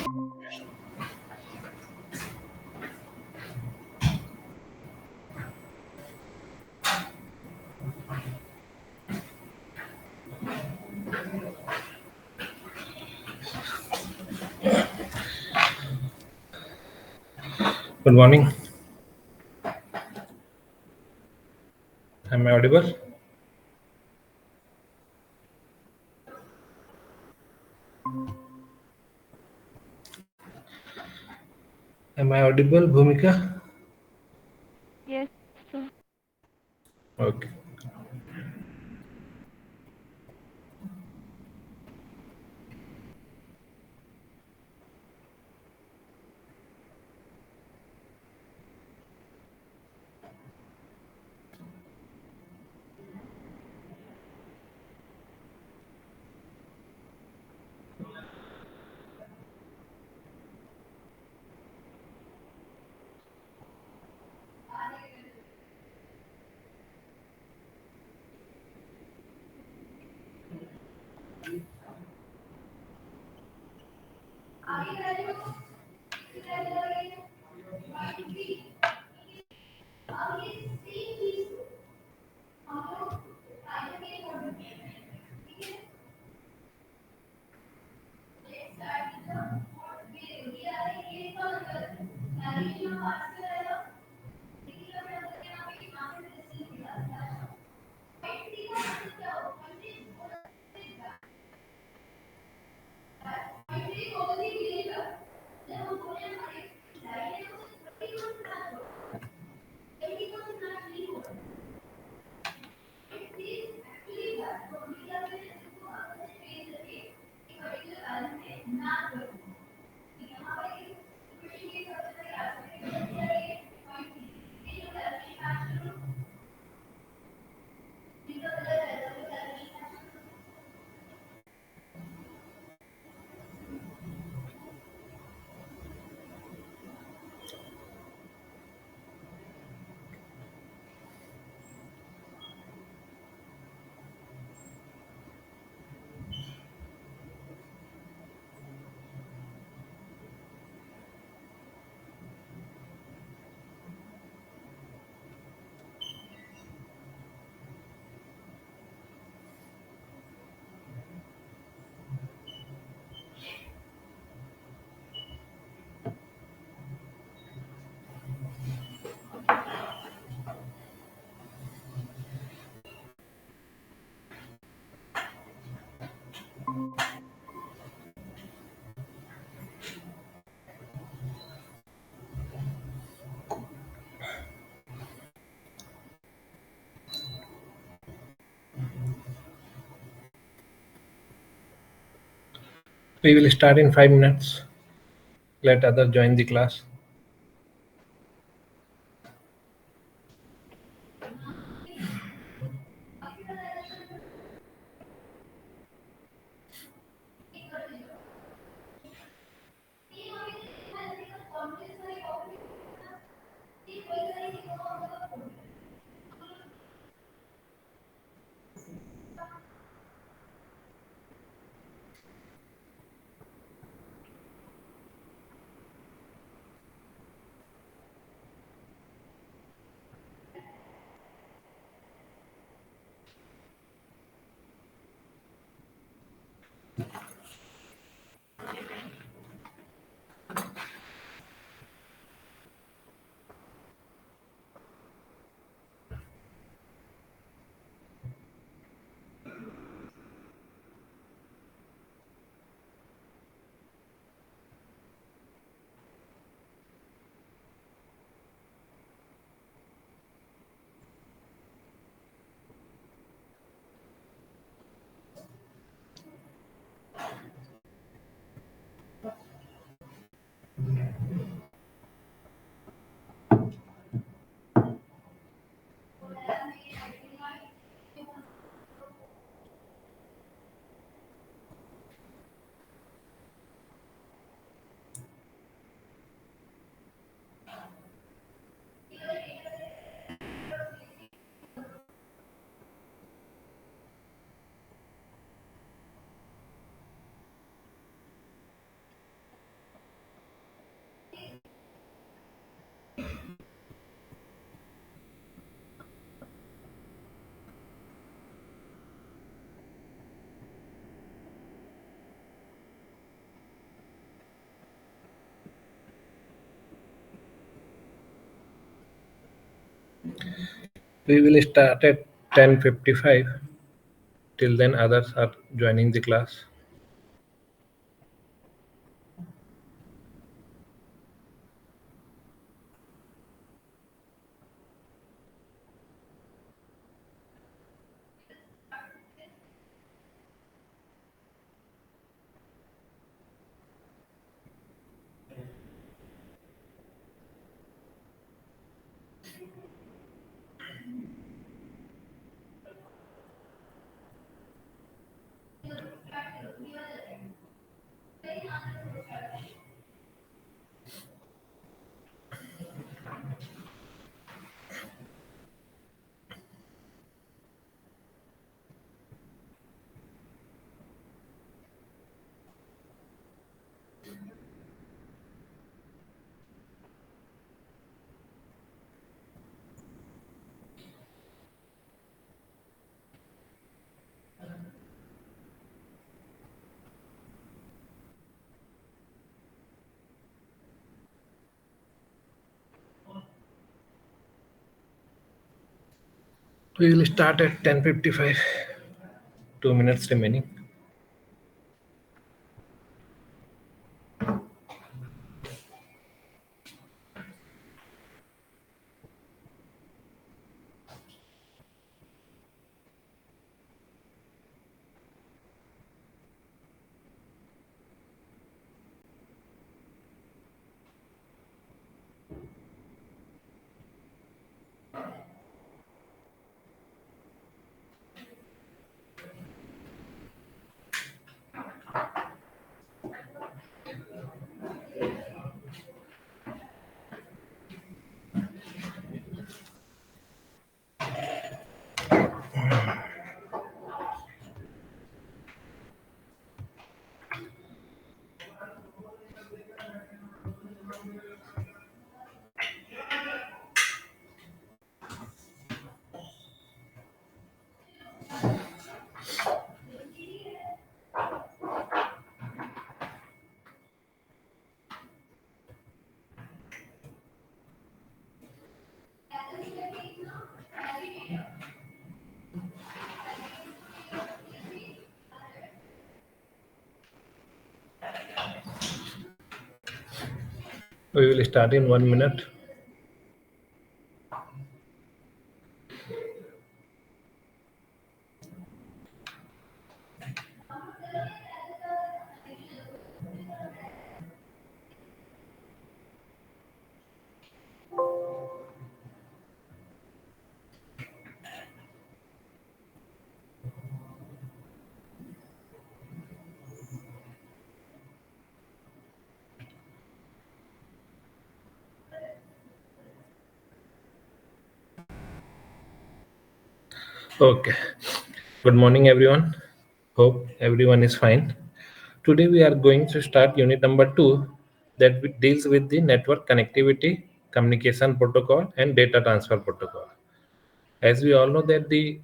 Good morning. Am I audible? Am I audible, Bhumika? Yes, sir. Okay. We will start in 5 minutes. Let others join the class. We will start at 10:55. Till then, others are joining the class. We will start at 10:55. 2 minutes remaining. We will start in 1 minute. Okay. Good morning, everyone. Hope everyone is fine. Today we are going to start unit number 2 that deals with the network connectivity, communication protocol, and data transfer protocol. As we all know that the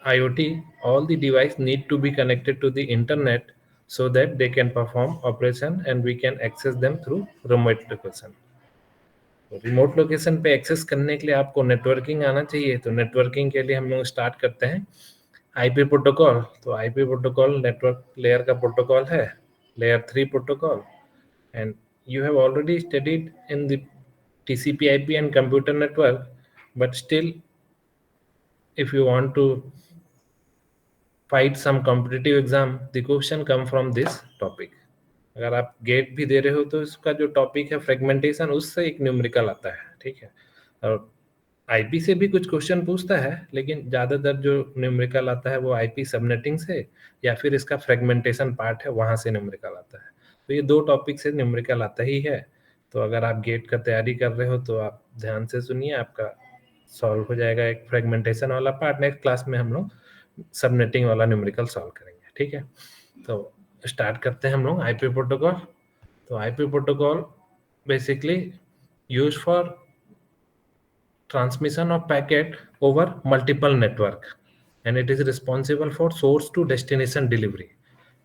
IoT, all the devices need to be connected to the internet so that they can perform operation and we can access them through remote location. Remote location पे access करने के लिए आपको networking आना चाहिए, तो networking के लिए हम लोग स्टार्ट करते हैं आईपी प्रोटोकॉल. तो आईपी प्रोटोकॉल नेटवर्क लेयर का प्रोटोकॉल है, layer 3 protocol, and you have already studied in the TCP IP and computer network, but still if you want to fight some competitive exam, the question come from this topic. अगर आप gate भी दे रहे हो तो इसका जो topic है fragmentation, उससे एक न्यूमेरिकल आता है, ठीक है. और आईपी से भी कुछ क्वेश्चन पूछता है, लेकिन ज़्यादातर जो न्यूमेरिकल आता है वो आईपी सबनेटिंग से या फिर इसका फ्रेगमेंटेशन पार्ट है वहाँ से न्यूमेरिकल आता है. तो ये दो टॉपिक से न्यूमेरिकल आता ही है. तो अगर आप गेट का तैयारी कर रहे हो तो आप ध्यान से सुनिए, आपका सॉल्व हो जाएगा एक फ्रेगमेंटेशन वाला पार्ट. नेक्स्ट क्लास में हम लोग सबनेटिंग वाला न्यूमेरिकल सॉल्व करेंगे, ठीक है. तो स्टार्ट करते हैं हम लोग आईपी प्रोटोकॉल. तो IP protocol basically use for transmission of packet over multiple network, and it is responsible for source to destination delivery.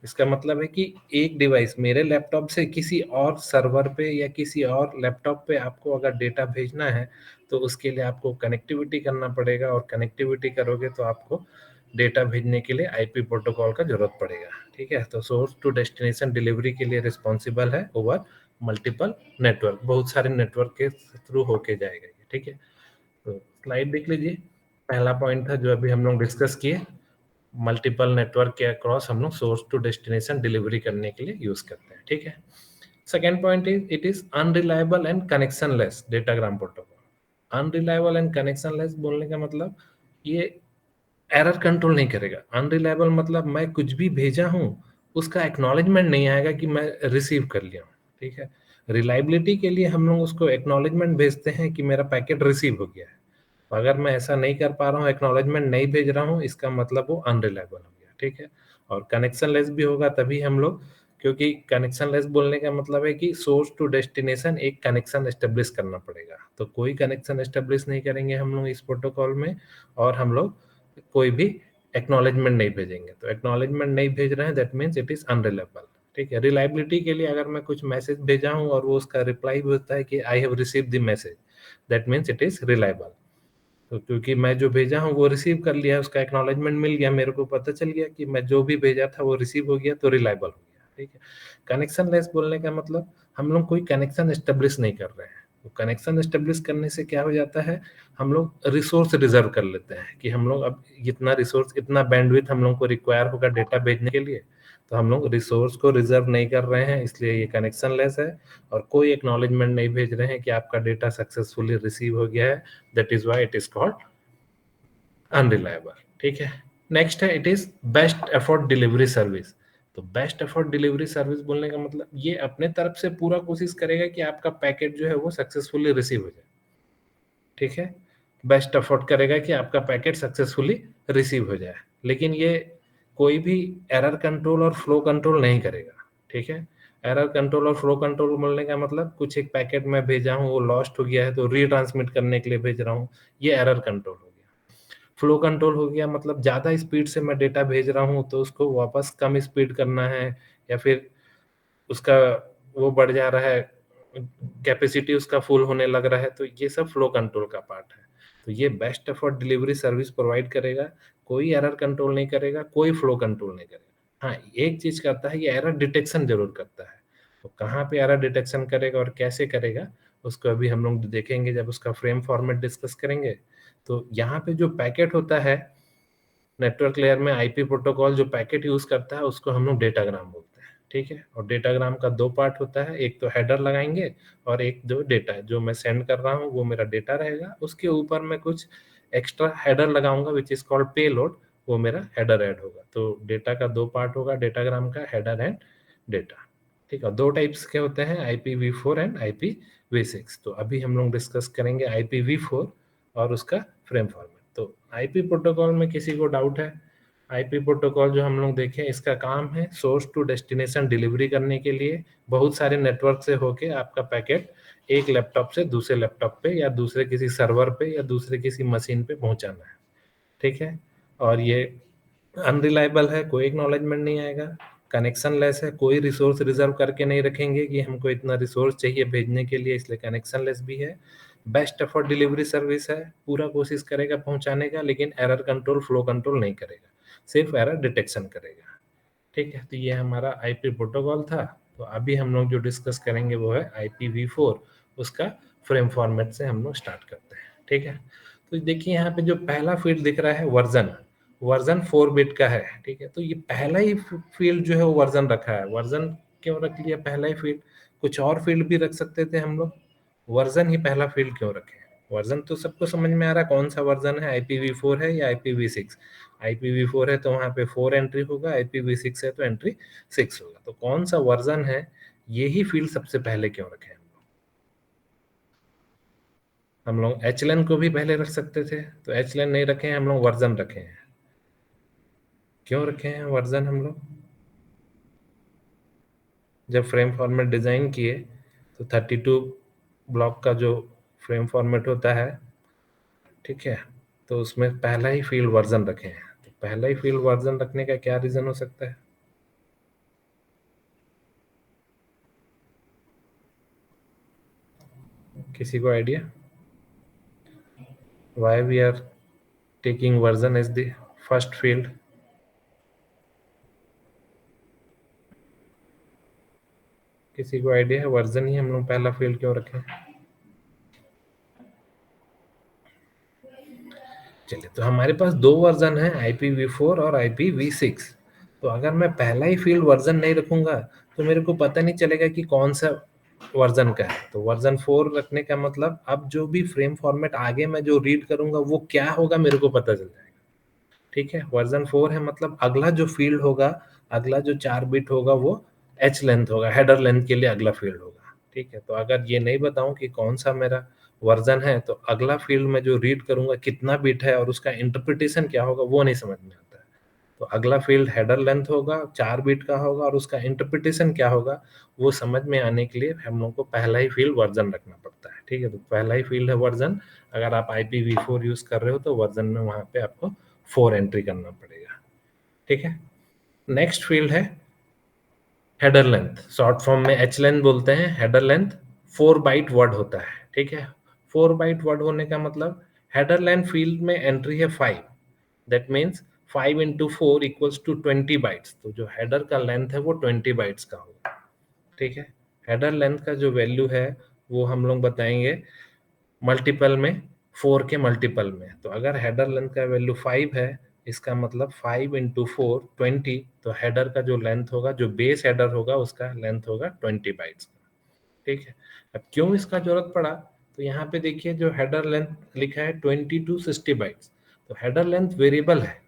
इसका मतलब है कि एक डिवाइस मेरे लैपटॉप से किसी और सर्वर पे या किसी और लैपटॉप पे आपको अगर डेटा भेजना है तो उसके लिए आपको कनेक्टिविटी करना पड़ेगा, और कनेक्टिविटी करोगे तो आपको डेटा भेजने के लिए आईपी प्रोटोकॉल का जरूरत पड़ेगा। ठीक है, तो सोर्स टू डेस्टिनेशन डिलीवरी के लिए रिस्पॉन्सिबल है ओवर मल्टीपल नेटवर्क, बहुत सारे नेटवर्क के थ्रू होके जाएगा ये। ठीक है, तो स्लाइड देख लीजिए। पहला पॉइंट था जो अभी हम लोग डिस्कस किए, मल्टीपल नेटवर्क के अक्रॉस हम लोग सोर्स टू डेस्टिनेशन डिलीवरी करने के लिए यूज करते हैं। ठीक है, second point is it is unreliable and connectionless datagram protocol. Unreliable and connectionless बोलने का मतलब ये एरर कंट्रोल नहीं करेगा। अनरिलायबल मतलब मैं कुछ भी भेजा हूं उसका एक्नॉलेजमेंट नहीं आएगा कि मैं रिसीव कर लिया हूं। ठीक है, रिलायबिलिटी के लिए हम लोग उसको एक्नॉलेजमेंट भेजते हैं कि मेरा पैकेट रिसीव हो गया है। अगर मैं ऐसा नहीं कर पा रहा हूँ, एक्नॉलेजमेंट नहीं भेज रहा हूँ, इसका मतलब वो अनरिलायबल हो गया। ठीक है, और कनेक्शन लेस भी होगा तभी हम लोग, क्योंकि कनेक्शन लेस बोलने का मतलब है कि सोर्स टू डेस्टिनेशन एक कनेक्शन एस्टेब्लिश करना पड़ेगा, तो कोई कनेक्शन एस्टेब्लिश नहीं करेंगे हम लोग इस प्रोटोकॉल में, और हम लोग कोई भी एक्नॉलेजमेंट नहीं भेजेंगे। तो एक्नॉलेजमेंट नहीं भेज रहे हैं, that means it is unreliable. ठीक है, रिलायबिलिटी के लिए अगर मैं कुछ मैसेज भेजा हूं और वो उसका रिप्लाई होता है कि I have receive the message, that means it is reliable. तो क्योंकि मैं जो भेजा हूँ वो रिसीव कर लिया, उसका एक्नॉलेजमेंट मिल गया, मेरे को पता चल गया कि मैं जो भी भेजा था वो रिसीव हो गया, तो रिलायबल हो गया। ठीक है, कनेक्शन लेस बोलने का मतलब हम लोग कोई कनेक्शन एस्टेब्लिश नहीं कर रहे हैं। तो कनेक्शन एस्टेब्लिश करने से क्या हो जाता है, हम लोग रिसोर्स रिजर्व कर लेते हैं कि हम लोग अब इतना रिसोर्स, इतना बैंडविड्थ हम लोग को रिक्वायर होगा डेटा भेजने के लिए, तो हम लोग रिसोर्स को रिजर्व नहीं कर रहे हैं, इसलिए ये कनेक्शन लेस है। और कोई एक्नॉलेजमेंट नहीं भेज रहे हैं कि आपका डेटा सक्सेसफुली रिसीव हो गया है, that is why it is called unreliable. ठीक है, नेक्स्ट है it is best effort delivery service. तो बेस्ट एफर्ट डिलीवरी सर्विस बोलने का मतलब ये अपने तरफ से पूरा कोशिश करेगा कि आपका पैकेट जो है वो सक्सेसफुली रिसीव हो जाए। ठीक है, बेस्ट एफर्ट करेगा कि आपका पैकेट सक्सेसफुली रिसीव हो जाए, लेकिन ये कोई भी एरर कंट्रोल और फ्लो कंट्रोल नहीं करेगा। ठीक है, एरर कंट्रोल और फ्लो कंट्रोल बोलने का मतलब कुछ एक पैकेट में भेजा हूँ वो लॉस्ट हो गया है तो रीट्रांसमिट करने के लिए भेज रहा हूँ, ये एरर कंट्रोल हो गया। फ्लो कंट्रोल हो गया मतलब ज़्यादा स्पीड से मैं डेटा भेज रहा हूँ तो उसको वापस कम स्पीड करना है, या फिर उसका वो बढ़ जा रहा है, कैपेसिटी उसका फुल होने लग रहा है, तो ये सब फ्लो कंट्रोल का पार्ट है। तो ये best effort delivery service provide करेगा, कोई एरर कंट्रोल नहीं करेगा, कोई फ्लो कंट्रोल नहीं करेगा। हाँ, एक चीज करता है, ये एरर डिटेक्शन जरूर करता है। तो कहाँ पे एरर डिटेक्शन करेगा और कैसे करेगा उसको अभी हम लोग देखेंगे जब उसका फ्रेम फॉर्मेट डिस्कस करेंगे। तो यहाँ पे जो पैकेट होता है नेटवर्क लेयर में, आईपी प्रोटोकॉल जो पैकेट यूज करता है उसको हम लोग डेटाग्राम बोलते हैं। ठीक है, और डेटाग्राम का दो पार्ट होता है, एक तो हेडर लगाएंगे और एक जो डेटा है जो मैं सेंड कर रहा हूँ वो मेरा डेटा रहेगा, उसके ऊपर मैं कुछ एक्स्ट्रा हेडर लगाऊंगा विच इज कॉल्ड पेलोड, वो मेरा हेडर ऐड होगा। तो डेटा का दो पार्ट होगा डेटाग्राम का, हेडर एंड डेटा। ठीक है, दो टाइप्स के होते हैं, IPv4 एंड IPv6। तो अभी हम लोग डिस्कस करेंगे IPv4 और उसका फ्रेम फॉर्मेट। तो आईपी प्रोटोकॉल में किसी को डाउट है? आईपी प्रोटोकॉल जो हम लोग देखें, इसका काम है सोर्स टू डेस्टिनेशन डिलीवरी करने के लिए बहुत सारे नेटवर्क से होके आपका पैकेट एक लैपटॉप से दूसरे लैपटॉप पे या दूसरे किसी सर्वर पे या दूसरे किसी मशीन पे पहुंचाना है। ठीक है, और ये अनरिलायबल है, कोई एक्नॉलेजमेंट नहीं आएगा, कनेक्शन लेस है, कोई रिसोर्स रिजर्व करके नहीं रखेंगे कि हमको इतना रिसोर्स चाहिए भेजने के लिए, इसलिए कनेक्शन लेस भी है। बेस्ट एफर्ट डिलीवरी सर्विस है, पूरा कोशिश करेगा पहुंचाने का, लेकिन एरर कंट्रोल फ्लो कंट्रोल नहीं करेगा, सिर्फ एरर डिटेक्शन करेगा। ठीक है, तो ये हमारा आईपी प्रोटोकॉल था। तो अभी हम लोग जो डिस्कस करेंगे वो है IPv4, उसका फ्रेम फॉर्मेट से हम लोग स्टार्ट करते हैं। ठीक है, तो देखिए यहाँ पे जो पहला फील्ड दिख रहा है वर्जन, वर्जन 4 बिट का है। ठीक है, तो ये पहला ही फील्ड जो है वो वर्जन रखा है। वर्जन क्यों रख लिया पहला ही फील्ड? कुछ और फील्ड भी रख सकते थे हम लोग, वर्जन ही पहला फील्ड क्यों रखे? वर्जन तो सबको समझ में आ रहा है कौन सा वर्जन है, IPv4 है या IPv6। IPv4 है तो वहाँ पे 4 एंट्री होगा, IPv6 है तो एंट्री 6 होगा। तो कौन सा वर्जन है, यही फील्ड सबसे पहले क्यों रखे हैं? हम लोग एचलेन को भी पहले रख सकते थे, तो एचलेन नहीं रखे हैं हम लोग, वर्जन रखे हैं। क्यों रखे हैं वर्जन हम लोग? जब फ्रेम फॉर्मेट डिजाइन किए तो 32 ब्लॉक का जो फ्रेम फॉर्मेट होता है, ठीक है, तो उसमें पहला ही फील्ड वर्जन रखे हैं। तो पहला ही फील्ड वर्जन रखने का क्या रीजन हो सकता है? किसी को idea why we are taking version as the first field? किसी को आइडिया है वर्जन ही हम लोग पहला फील्ड क्यों रखें? चलिए, तो हमारे पास दो वर्जन है, IPv4 और IPv6। तो अगर मैं पहला ही फील्ड वर्जन नहीं रखूंगा तो मेरे को पता नहीं चलेगा कि कौन सा वर्जन का है। तो वर्जन 4 रखने का मतलब अब जो भी फ्रेम फॉर्मेट आगे मैं जो रीड करूंगा वो क्या होगा मेरे को पता चल जाएगा। ठीक है, वर्जन 4 है मतलब अगला जो फील्ड होगा, अगला जो 4 बिट होगा वो एच लेंथ होगा, हेडर लेंथ के लिए अगला फील्ड होगा। ठीक है, तो अगर ये नहीं बताऊं कि कौन सा मेरा वर्जन है तो अगला फील्ड में जो रीड करूंगा कितना बिट है और उसका इंटरप्रिटेशन क्या होगा वो नहीं समझ में आता है। तो अगला फील्ड हेडर लेंथ होगा, 4 बिट का होगा और उसका इंटरप्रिटेशन क्या होगा वो समझ में आने के लिए हम लोग को पहला ही फील्ड वर्जन रखना पड़ता है। ठीक है, तो पहला ही फील्ड है वर्जन। अगर आप IPv4 यूज कर रहे हो तो वर्जन में वहां पे आपको 4 एंट्री करना पड़ेगा। ठीक है, नेक्स्ट फील्ड है हेडर लेंथ, शॉर्ट फॉर्म में एच लेंथ बोलते हैं। हेडर लेंथ 4 बाइट वर्ड होता है। ठीक है, 4 बाइट वर्ड होने का मतलब हेडर लेंथ फील्ड में एंट्री है 5, that means 5 into 4 equals to 20 bytes. तो जो हेडर का लेंथ है वो 20 बाइट्स का होगा। ठीक है, हेडर लेंथ का जो वैल्यू है वो हम लोग बताएंगे मल्टीपल में, 4 के मल्टीपल में। तो अगर हेडर लेंथ का वैल्यू 5 है, इसका मतलब 5 इंटू 4 20। तो हेडर का जो लेंथ होगा, जो बेस हेडर होगा उसका लेंथ होगा 20 बाइट्स का। ठीक है, अब क्यों इसका जरूरत पड़ा? तो यहाँ पे देखिए जो हेडर लेंथ लिखा है 20 टू 60 बाइट्स। तो हेडर लेंथ वेरिएबल है,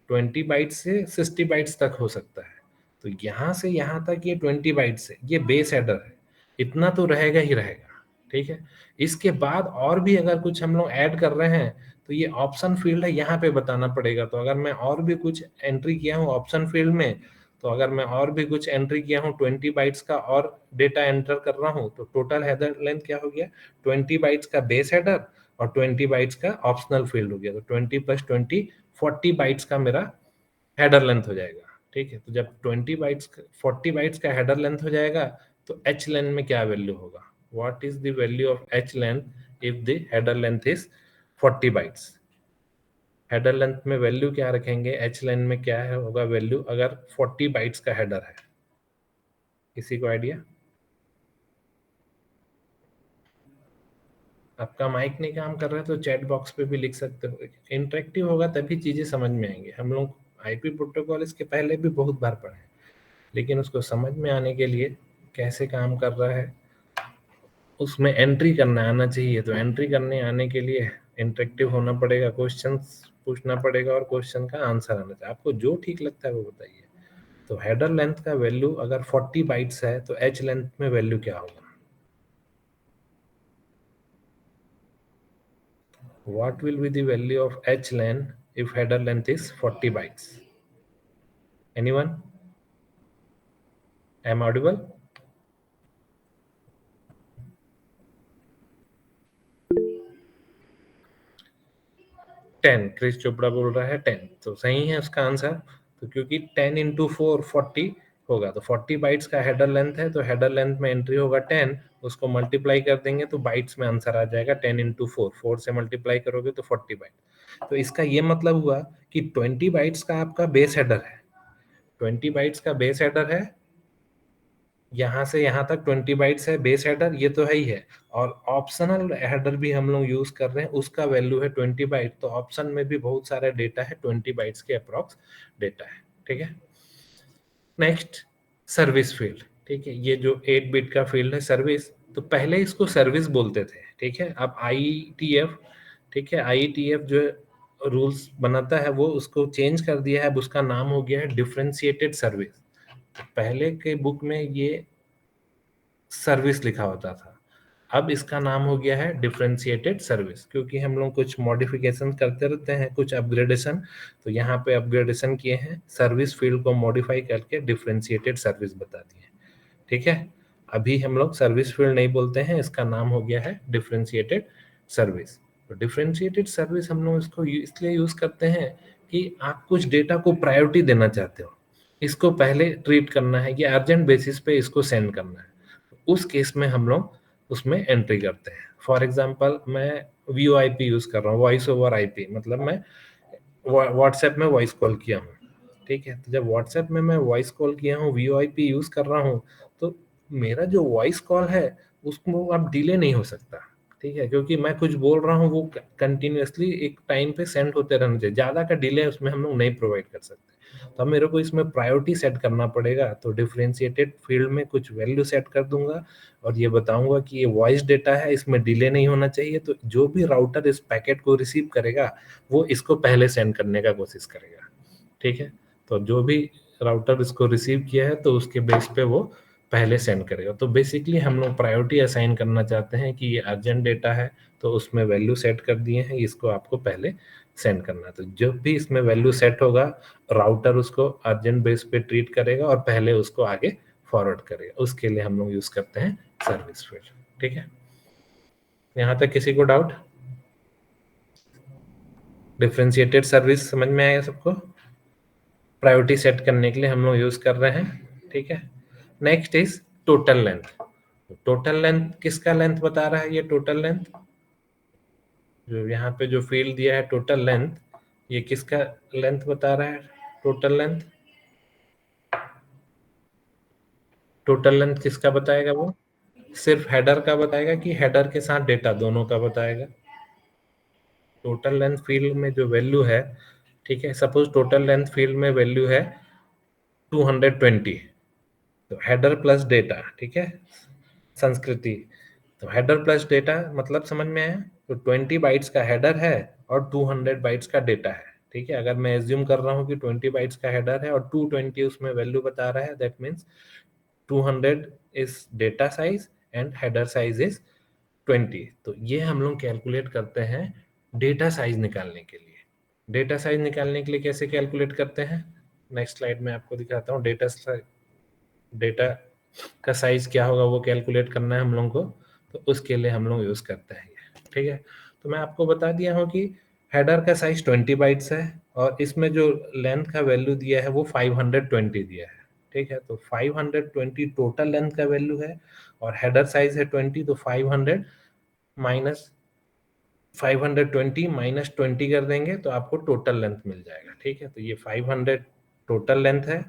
20 बाइट से 60 बाइट्स तक हो सकता है। तो यहाँ से यहाँ तक ये 20 बाइट्स है, ये बेस हेडर है, इतना तो रहेगा ही रहेगा। ठीक है, इसके बाद और भी अगर कुछ हम लोग ऐड कर रहे हैं तो ये ऑप्शन फील्ड है, यहाँ पे बताना पड़ेगा। तो अगर मैं और भी कुछ एंट्री किया हूँ ऑप्शन फील्ड में, तो अगर मैं और भी कुछ एंट्री किया हूँ 20 बाइट्स का और डेटा एंटर कर रहा हूँ तो टोटल हेडर लेंथ क्या हो गया? 20 बाइट्स का बेस हेडर और 20 बाइट्स का ऑप्शनल फील्ड हो गया। तो 20 प्लस 20 40 बाइट्स का मेरा हेडर लेंथ हो जाएगा। ठीक है, तो जब 40 बाइट्स का हेडर लेंथ हो जाएगा तो एच लेंथ में क्या वैल्यू होगा? What is the value of H length if the header length is 40 bytes? Header length में वैल्यू क्या रखेंगे, एच लेंथ में क्या है होगा वैल्यू अगर 40 बाइट्स का हेडर है? किसी को आइडिया? आपका माइक नहीं काम कर रहा है तो चैट बॉक्स पे भी लिख सकते हो। इंटरेक्टिव होगा तभी चीजें समझ में आएंगी। हम लोग आईपी प्रोटोकॉल इसके पहले भी बहुत बार पढ़े हैं, लेकिन उसको समझ में आने के लिए कैसे काम कर रहा है उसमें एंट्री करना आना चाहिए। तो एंट्री करने आने के लिए इंटरेक्टिव होना पड़ेगा, क्वेश्चंस पूछना पड़ेगा और क्वेश्चन का आंसर आना चाहिए। आपको जो ठीक लगता है वो बताइए। तो हेडर लेंथ का वैल्यू अगर 40 बाइट्स है तो एच लेंथ में वैल्यू क्या होगा? What will be the value of h length if header length is 40 bytes? Anyone? Am I audible? 10। Chris Chopra बोल रहा है 10, तो सही है उसका आंसर। तो क्योंकि 10 इंटू 4 40 होगा, तो 40 बाइट्स का हेडर लेंथ है तो हेडर लेंथ में एंट्री होगा 10, उसको मल्टीप्लाई कर देंगे तो बाइट्स में आंसर आ जाएगा 10 इंटू 4। 4 से मल्टीप्लाई करोगे तो 40 बाइट। तो इसका ये मतलब हुआ कि 20 बाइट्स का आपका बेस हेडर है, 20 बाइट्स का बेस हेडर है, यहाँ से यहाँ तक 20 बाइट्स है बेस हेडर, ये तो है ही है। और ऑप्शनल हेडर भी हम लोग यूज कर रहे हैं, उसका वैल्यू है 20 बाइट। तो ऑप्शन में भी बहुत सारे डेटा है, 20 बाइट्स के अप्रॉक्स डेटा है। ठीक है, नेक्स्ट सर्विस फील्ड। ठीक है, ये जो 8 बिट का फील्ड है सर्विस, तो पहले इसको सर्विस बोलते थे। ठीक है, अब IETF, ठीक है, IETF जो रूल्स बनाता है वो उसको चेंज कर दिया है, अब उसका नाम हो गया है डिफरेंशिएटेड सर्विस। पहले के बुक में ये सर्विस लिखा होता था, अब इसका नाम हो गया है डिफरेंशिएटेड सर्विस, क्योंकि हम लोग कुछ मॉडिफिकेशन करते रहते हैं, कुछ अपग्रेडेशन। तो यहाँ पे अपग्रेडेशन किए हैं, सर्विस फील्ड को मॉडिफाई करके डिफरेंशिएटेड सर्विस बता दिए। ठीक है, अभी हम लोग सर्विस फील्ड नहीं बोलते हैं, इसका नाम हो गया है डिफरेंशिएटेड सर्विस। तो डिफरेंशिएटेड सर्विस हम लोग इसको इसलिए यूज करते हैं कि आप कुछ डेटा को प्रायोरिटी देना चाहते हो, इसको पहले ट्रीट करना है या अर्जेंट बेसिस पे इसको सेंड करना है, उस केस में हम लोग उसमें एंट्री करते हैं। फॉर एग्जांपल मैं VoIP यूज कर रहा हूँ, वॉइस ओवर IP, मतलब मैं व्हाट्सएप में वॉइस कॉल किया हूँ, ठीक है। तो जब व्हाट्सएप में मैं वॉइस कॉल किया हूँ, VoIP यूज कर रहा हूँ, तो मेरा जो वॉइस कॉल है उसको अब डिले नहीं हो सकता, ठीक है, क्योंकि मैं कुछ बोल रहा हूँ वो कंटिन्यूअसली एक टाइम पे सेंड होते रहना चाहिए, ज्यादा का डिले उसमें हम लोग नहीं प्रोवाइड कर सकते। तो अब मेरे को इसमें प्रायोरिटी सेट करना पड़ेगा, तो डिफरेंशिएटेड फील्ड में कुछ वैल्यू सेट कर दूंगा और ये बताऊंगा कि ये वॉइस डेटा है, इसमें डिले नहीं होना चाहिए, तो जो भी राउटर इस पैकेट को रिसीव करेगा वो इसको पहले सेंड करने का कोशिश करेगा, ठीक है। तो जो भी राउटर इसको रिसीव किया है तो उसके बेस पे वो पहले सेंड करेगा। तो बेसिकली हम लोग प्रायोरिटी असाइन करना चाहते हैं कि ये अर्जेंट डेटा है, तो उसमें वैल्यू सेट कर दिए हैं, इसको आपको पहले सेंड करना है। तो जब भी इसमें वैल्यू सेट होगा, राउटर उसको अर्जेंट बेस पे ट्रीट करेगा और पहले उसको आगे फॉरवर्ड करेगा। उसके लिए हम लोग यूज करते हैं सर्विस फील्ड, ठीक है। यहाँ तक किसी को डाउट? डिफरेंशिएटेड सर्विस समझ में आया सबको? प्रायोरिटी सेट करने के लिए हम लोग यूज कर रहे हैं, ठीक है। Next is total length. Total length किसका लेंथ बता रहा है? ये टोटल लेंथ जो यहाँ पे जो फील्ड दिया है टोटल लेंथ, ये किसका लेंथ बता रहा है? टोटल लेंथ, टोटल लेंथ किसका बताएगा? वो सिर्फ हेडर का बताएगा कि हेडर के साथ डेटा दोनों का बताएगा? टोटल लेंथ फील्ड में जो वैल्यू है, ठीक है, सपोज टोटल लेंथ फील्ड में वैल्यू है 220, तो हेडर प्लस डेटा, ठीक है, संस्कृति। तो हेडर प्लस डेटा मतलब समझ में आया? तो 20 बाइट्स का हेडर है और 200 बाइट्स का डेटा है, ठीक है। अगर मैं एज्यूम कर रहा हूँ कि 20 बाइट्स का हेडर है और 220 उसमें वैल्यू बता रहा है, that means 200 is data size and header size is 20। तो ये हम लोग कैलकुलेट करते हैं डेटा साइज निकालने के लिए। डेटा साइज निकालने के लिए कैसे कैलकुलेट करते हैं? नेक्स्ट स्लाइड में आपको दिखाता हूँ। डेटा का साइज क्या होगा वो कैलकुलेट करना है हम लोगों को, तो उसके लिए हम लोग यूज करते हैं ये, ठीक है। तो मैं आपको बता दिया हूँ कि हेडर का साइज 20 बाइट्स है और इसमें जो लेंथ का वैल्यू दिया है वो 520 दिया है, ठीक है। तो 520 टोटल लेंथ का वैल्यू है और हेडर साइज है 20, तो 500 माइनस 520 माइनस 20 कर देंगे तो आपको टोटल लेंथ मिल जाएगा, ठीक है। तो ये 500 टोटल लेंथ है,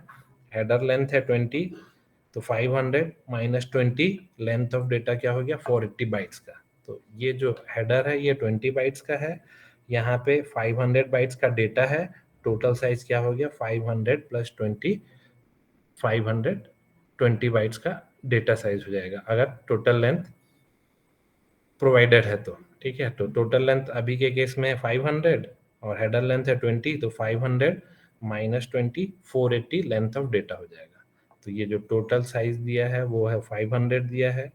हेडर लेंथ है 20, तो 500 माइनस 20 लेंथ ऑफ डेटा क्या हो गया? 480 बाइट्स का। तो ये जो हेडर है ये 20 बाइट्स का है, यहाँ पे 500 बाइट्स का डेटा है, टोटल साइज क्या हो गया? 500 प्लस 20, 520 बाइट्स का डेटा साइज हो जाएगा अगर टोटल लेंथ प्रोवाइडेड है तो, ठीक है। तो टोटल लेंथ अभी के केस में 500 और हेडर लेंथ है 20, तो 500 माइनस 20 480 लेंथ ऑफ डेटा हो जाएगा। तो ये जो टोटल साइज दिया है वो है 500 दिया है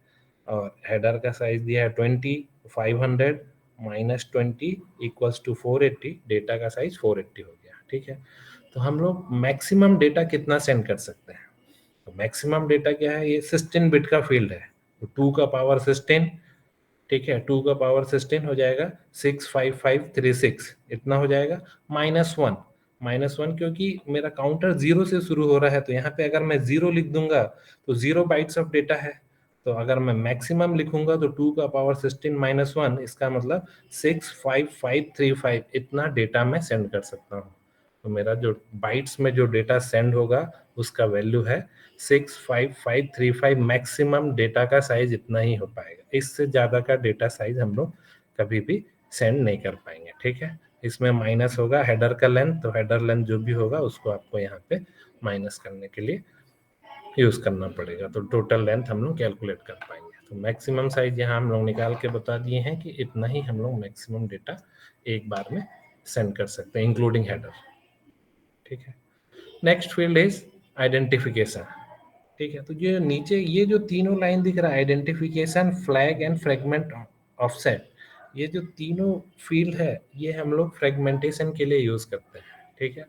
और हेडर का साइज दिया है 20, 500 माइनस 20 इक्वल्स टू 480, डेटा का साइज 480 हो गया, ठीक है। तो हम लोग मैक्सिमम डेटा कितना सेंड कर सकते हैं? तो मैक्सिमम डेटा क्या है? ये 16 बिट का फील्ड है, तो 2 का पावर 16, ठीक है, 2 का पावर 16 हो जाएगा 65536, इतना हो जाएगा। -1, -1 क्योंकि मेरा काउंटर जीरो से शुरू हो रहा है, तो यहाँ पे अगर मैं जीरो लिख दूंगा तो 0 बाइट्स ऑफ डेटा है। तो अगर मैं मैक्सिमम लिखूंगा तो 2 का पावर 16 -1, इसका मतलब 65535 इतना डेटा मैं सेंड कर सकता हूँ। तो मेरा जो बाइट्स में जो डेटा सेंड होगा उसका वैल्यू है 65535। मैक्सिमम डेटा का साइज इतना ही हो पाएगा, इससे ज्यादा का डेटा साइज हम लोग कभी भी सेंड नहीं कर पाएंगे, ठीक है। इसमें माइनस होगा हेडर का लेंथ, तो हेडर लेंथ जो भी होगा उसको आपको यहाँ पे माइनस करने के लिए यूज करना पड़ेगा, तो टोटल लेंथ हम लोग कैलकुलेट कर पाएंगे। तो मैक्सिमम साइज यहाँ हम लोग निकाल के बता दिए हैं कि इतना ही हम लोग मैक्सिमम डेटा एक बार में सेंड कर सकते हैं इंक्लूडिंग हेडर, ठीक है। नेक्स्ट फील्ड इज आइडेंटिफिकेशन, ठीक है। तो ये नीचे ये जो तीनों लाइन दिख रहा है, identification, flag and fragment offset, ये जो तीनों फील्ड है ये हम लोग फ्रेगमेंटेशन के लिए यूज करते हैं, ठीक है।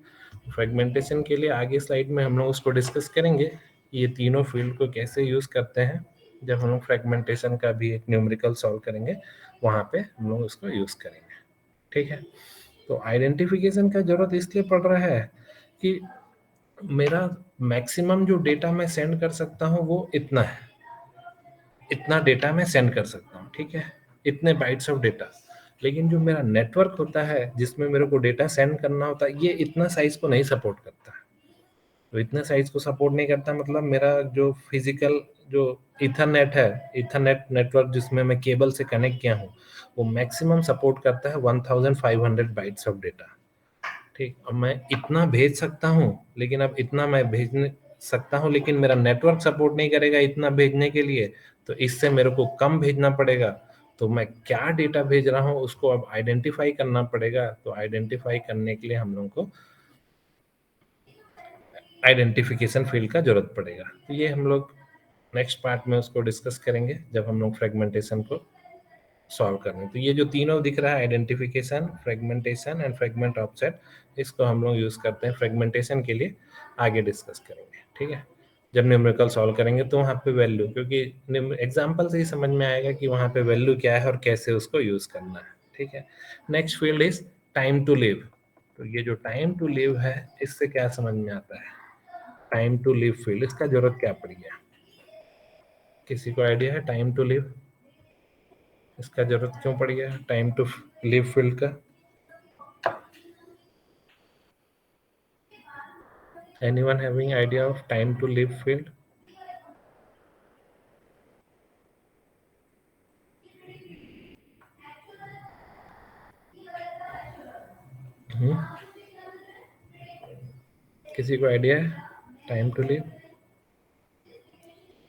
फ्रेगमेंटेशन के लिए आगे स्लाइड में हम लोग उसको डिस्कस करेंगे, ये तीनों फील्ड को कैसे यूज करते हैं। जब हम लोग फ्रेगमेंटेशन का भी एक न्यूमेरिकल सॉल्व करेंगे वहां पे हम लोग उसको यूज करेंगे, ठीक है। तो आइडेंटिफिकेशन का जरूरत इसलिए पड़ रहा है कि मेरा मैक्सिमम जो डेटा मैं सेंड कर सकता हूँ वो इतना है, इतना डेटा मैं सेंड कर सकता हूँ, ठीक है। इतने बाइट्स ऑफ डेटा। लेकिन जो मेरा नेटवर्क होता है जिसमें मेरे को डेटा सेंड करना होता है, ये इतना साइज को नहीं सपोर्ट करता। तो इतने साइज को सपोर्ट नहीं करता, मतलब मेरा जो फिजिकल जो इथरनेट है, इथरनेट नेटवर्क जिसमें मैं केबल से कनेक्ट किया हूँ, वो मैक्सिमम सपोर्ट करता है 1500 बाइट्स ऑफ डेटा। ठीक, अब मैं इतना भेज सकता हूँ, लेकिन अब इतना मैं भेज सकता हूँ, लेकिन मेरा नेटवर्क सपोर्ट नहीं करेगा इतना भेजने के लिए, तो इससे मेरे को कम भेजना पड़ेगा। तो मैं क्या डेटा भेज रहा हूँ उसको अब आइडेंटिफाई करना पड़ेगा। तो आइडेंटिफाई करने के लिए हम लोग को आइडेंटिफिकेशन फील्ड का जरूरत पड़ेगा। तो ये हम लोग नेक्स्ट पार्ट में उसको डिस्कस करेंगे जब हम लोग फ्रेगमेंटेशन को सॉल्व करने। तो ये जो तीनों दिख रहा है, identification, fragmentation and fragment offset, इसको हम लोग यूज करते हैं फ्रेगमेंटेशन के लिए। आगे डिस्कस करेंगे, ठीक है। जब न्यूमेरिकल सॉल्व करेंगे तो वहाँ पे वैल्यू, क्योंकि एग्जाम्पल से ही समझ में आएगा कि वहाँ पे वैल्यू क्या है और कैसे उसको यूज करना है, ठीक है। Next field is time to live. तो ये जो टाइम टू लिव है, इससे क्या समझ में आता है? टाइम टू लिव फील्ड, इसका जरूरत क्या पड़ी है? किसी को आइडिया है टाइम टू लिव इसका जरूरत क्यों पड़ी है? टाइम टू लिव फील्ड का anyone having idea of time to live field? हम्म, किसी को आइडिया है time to live?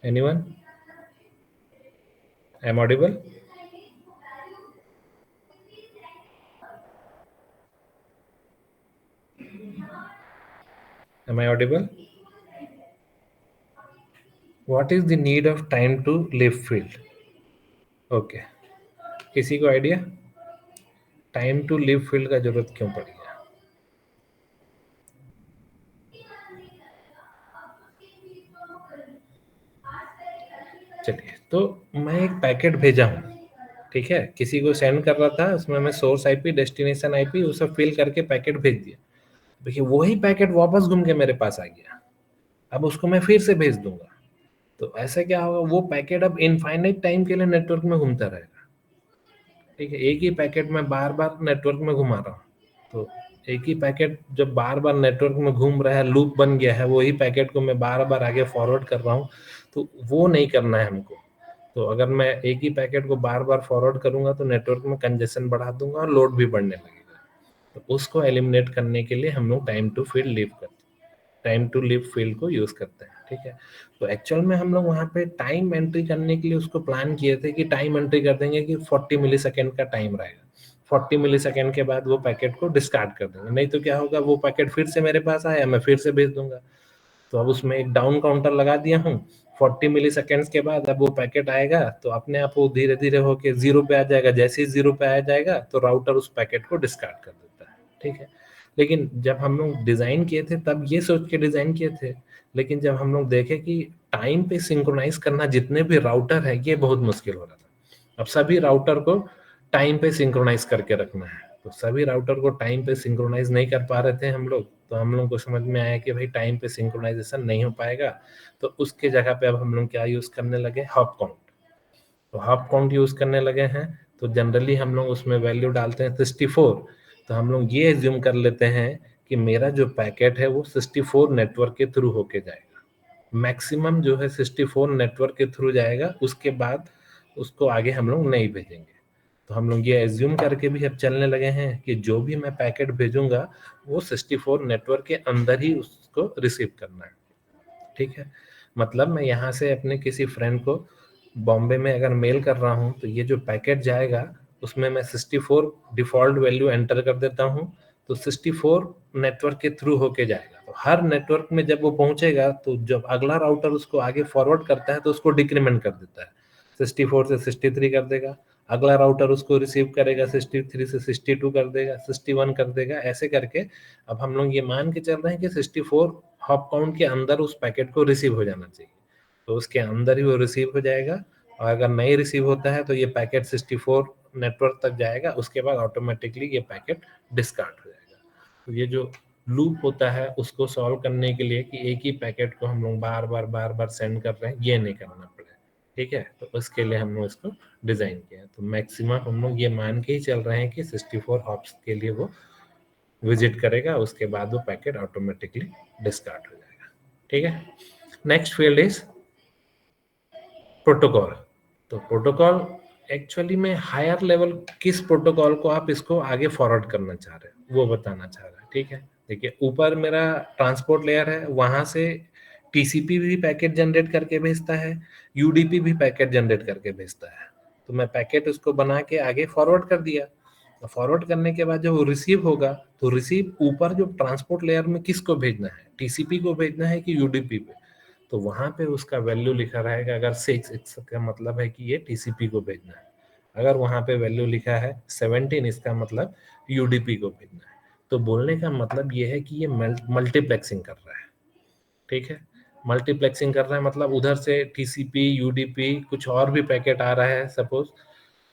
anyone? I'm audible? Am I audible? What is the need of time to live field? Okay, किसी को idea time to live field का जरूरत क्यों पड़ी है? चलिए, तो मैं एक पैकेट भेजा हूँ, ठीक है, किसी को सेंड कर रहा था, उसमें मैं सोर्स आईपी, डेस्टिनेशन आईपी वो सब फिल करके पैकेट भेज दिया। देखिए वही पैकेट वापस घूम के मेरे पास आ गया। अब उसको मैं फिर से भेज दूंगा, तो ऐसे क्या होगा, वो पैकेट अब इनफाइनाइट टाइम के लिए नेटवर्क में घूमता रहेगा। ठीक है, एक ही पैकेट में बार बार नेटवर्क में घुमा रहा हूँ, तो एक ही पैकेट जब बार बार नेटवर्क में घूम रहा है, लूप बन गया है, वही पैकेट को मैं बार बार आगे फॉरवर्ड कर रहा हूँ, तो वो नहीं करना है हमको। तो अगर मैं एक ही पैकेट को बार बार फॉरवर्ड करूंगा तो नेटवर्क में कंजेशन बढ़ा दूंगा और लोड भी बढ़ने लगेगा। तो उसको एलिमिनेट करने के लिए हम लोग टाइम टू फील्ड लीव करते हैं, टाइम टू लिव फील्ड को यूज करते हैं, ठीक है। तो एक्चुअल में हम लोग वहाँ पे टाइम एंट्री करने के लिए उसको प्लान किए थे कि टाइम एंट्री कर देंगे कि 40 मिली सेकेंड का टाइम रहेगा, 40 मिली सेकेंड के बाद वो पैकेट को डिस्कार्ड कर देंगे। नहीं तो क्या होगा, वो पैकेट फिर से मेरे पास आया, मैं फिर से भेज दूंगा। तो अब उसमें एक डाउन काउंटर लगा दिया हूँ, 40 मिली सेकेंड्स के बाद अब वो पैकेट आएगा तो अपने आप वो धीरे धीरे होके जीरो पे आ जाएगा। जैसे ही जीरो पे आ जाएगा तो राउटर उस पैकेट को डिस्कार्ड कर देता है, ठीक है। लेकिन जब हम लोग डिजाइन किए थे तब ये सोच के डिजाइन किए थे, लेकिन जब हम लोग देखे कि टाइम पे सिंक्रोनाइज करना जितने भी राउटर है ये बहुत मुश्किल हो रहा था। अब सभी राउटर को टाइम पे सिंक्रोनाइज करके रखना है, तो सभी राउटर को टाइम पे सिंक्रोनाइज नहीं कर पा रहे थे हम लोग। तो हम लोग को समझ में आया कि भाई टाइम पे सिंक्रोनाइजेशन नहीं हो पाएगा, तो उसके जगह पे अब हम लोग क्या यूज करने लगे, हॉप काउंट। तो हॉप काउंट यूज करने लगे हैं। तो जनरली हम लोग उसमें वैल्यू डालते हैं 64। तो हम लोग ये एज्यूम कर लेते हैं कि मेरा जो पैकेट है वो 64 नेटवर्क के थ्रू होके जाएगा, मैक्सिमम जो है 64 नेटवर्क के थ्रू जाएगा, उसके बाद उसको आगे हम लोग नहीं भेजेंगे। तो हम लोग ये एज्यूम करके भी अब चलने लगे हैं कि जो भी मैं पैकेट भेजूंगा वो 64 नेटवर्क के अंदर ही उसको रिसीव करना है, ठीक है। मतलब मैं यहाँ से अपने किसी फ्रेंड को बॉम्बे में अगर मेल कर रहा हूँ, तो ये जो पैकेट जाएगा उसमें मैं 64 डिफॉल्ट वैल्यू एंटर कर देता हूँ, तो 64 नेटवर्क के थ्रू होके जाएगा। तो हर नेटवर्क में जब वो पहुंचेगा तो जब अगला राउटर उसको आगे फॉरवर्ड करता है तो उसको डिक्रीमेंट कर देता है, 64 से 63 कर देगा। अगला राउटर उसको रिसीव करेगा, 63 से 62 कर देगा, 61 कर देगा, ऐसे करके अब हम लोग ये मान के चल रहे हैं कि 64 हॉप काउंट के अंदर उस पैकेट को रिसीव हो जाना चाहिए। तो उसके अंदर ही वो रिसीव हो जाएगा, और अगर नहीं रिसीव होता है तो ये पैकेट 64 नेटवर्क तक जाएगा, उसके बाद ऑटोमेटिकली ये पैकेट डिस्कार्ड हो जाएगा। तो ये जो लूप होता है उसको सॉल्व करने के लिए कि एक ही पैकेट को हम लोग बार बार सेंड कर रहे हैं, ये नहीं करना पड़े, ठीक है, तो उसके लिए हम लोग इसको डिजाइन किया। तो मैक्सिमम हम लोग ये मान के ही चल रहे हैं कि 64 हॉप्स के लिए वो विजिट करेगा, उसके बाद वो पैकेट ऑटोमेटिकली डिस्कार्ड हो जाएगा। ठीक है, नेक्स्ट फील्ड इज प्रोटोकॉल। तो प्रोटोकॉल एक्चुअली में हायर लेवल किस प्रोटोकॉल को आप इसको आगे फॉरवर्ड करना चाह रहे हैं वो बताना चाह रहे हैं। ठीक है, देखिए ऊपर मेरा ट्रांसपोर्ट लेयर है, वहां से टीसीपी भी पैकेट जनरेट करके भेजता है, यूडीपी भी पैकेट जनरेट करके भेजता है। तो मैं पैकेट उसको बना के आगे फॉरवर्ड कर दिया। तो फॉरवर्ड करने के बाद जब वो रिसीव होगा, तो रिसीव ऊपर जो ट्रांसपोर्ट लेयर में किसको भेजना है, टीसीपी को भेजना है कि यूडीपी पे। तो वहां पे उसका वैल्यू लिखा रहेगा, अगर 6 का मतलब है कि ये टीसीपी को भेजना है, अगर वहां पे वैल्यू लिखा है 17 इसका मतलब यूडीपी को भेजना है। तो बोलने का मतलब ये है कि ये मल्टीप्लेक्सिंग कर रहा है। ठीक है, मल्टीप्लेक्सिंग कर रहा है मतलब उधर से टीसीपी यूडीपी कुछ और भी पैकेट आ रहा है, सपोज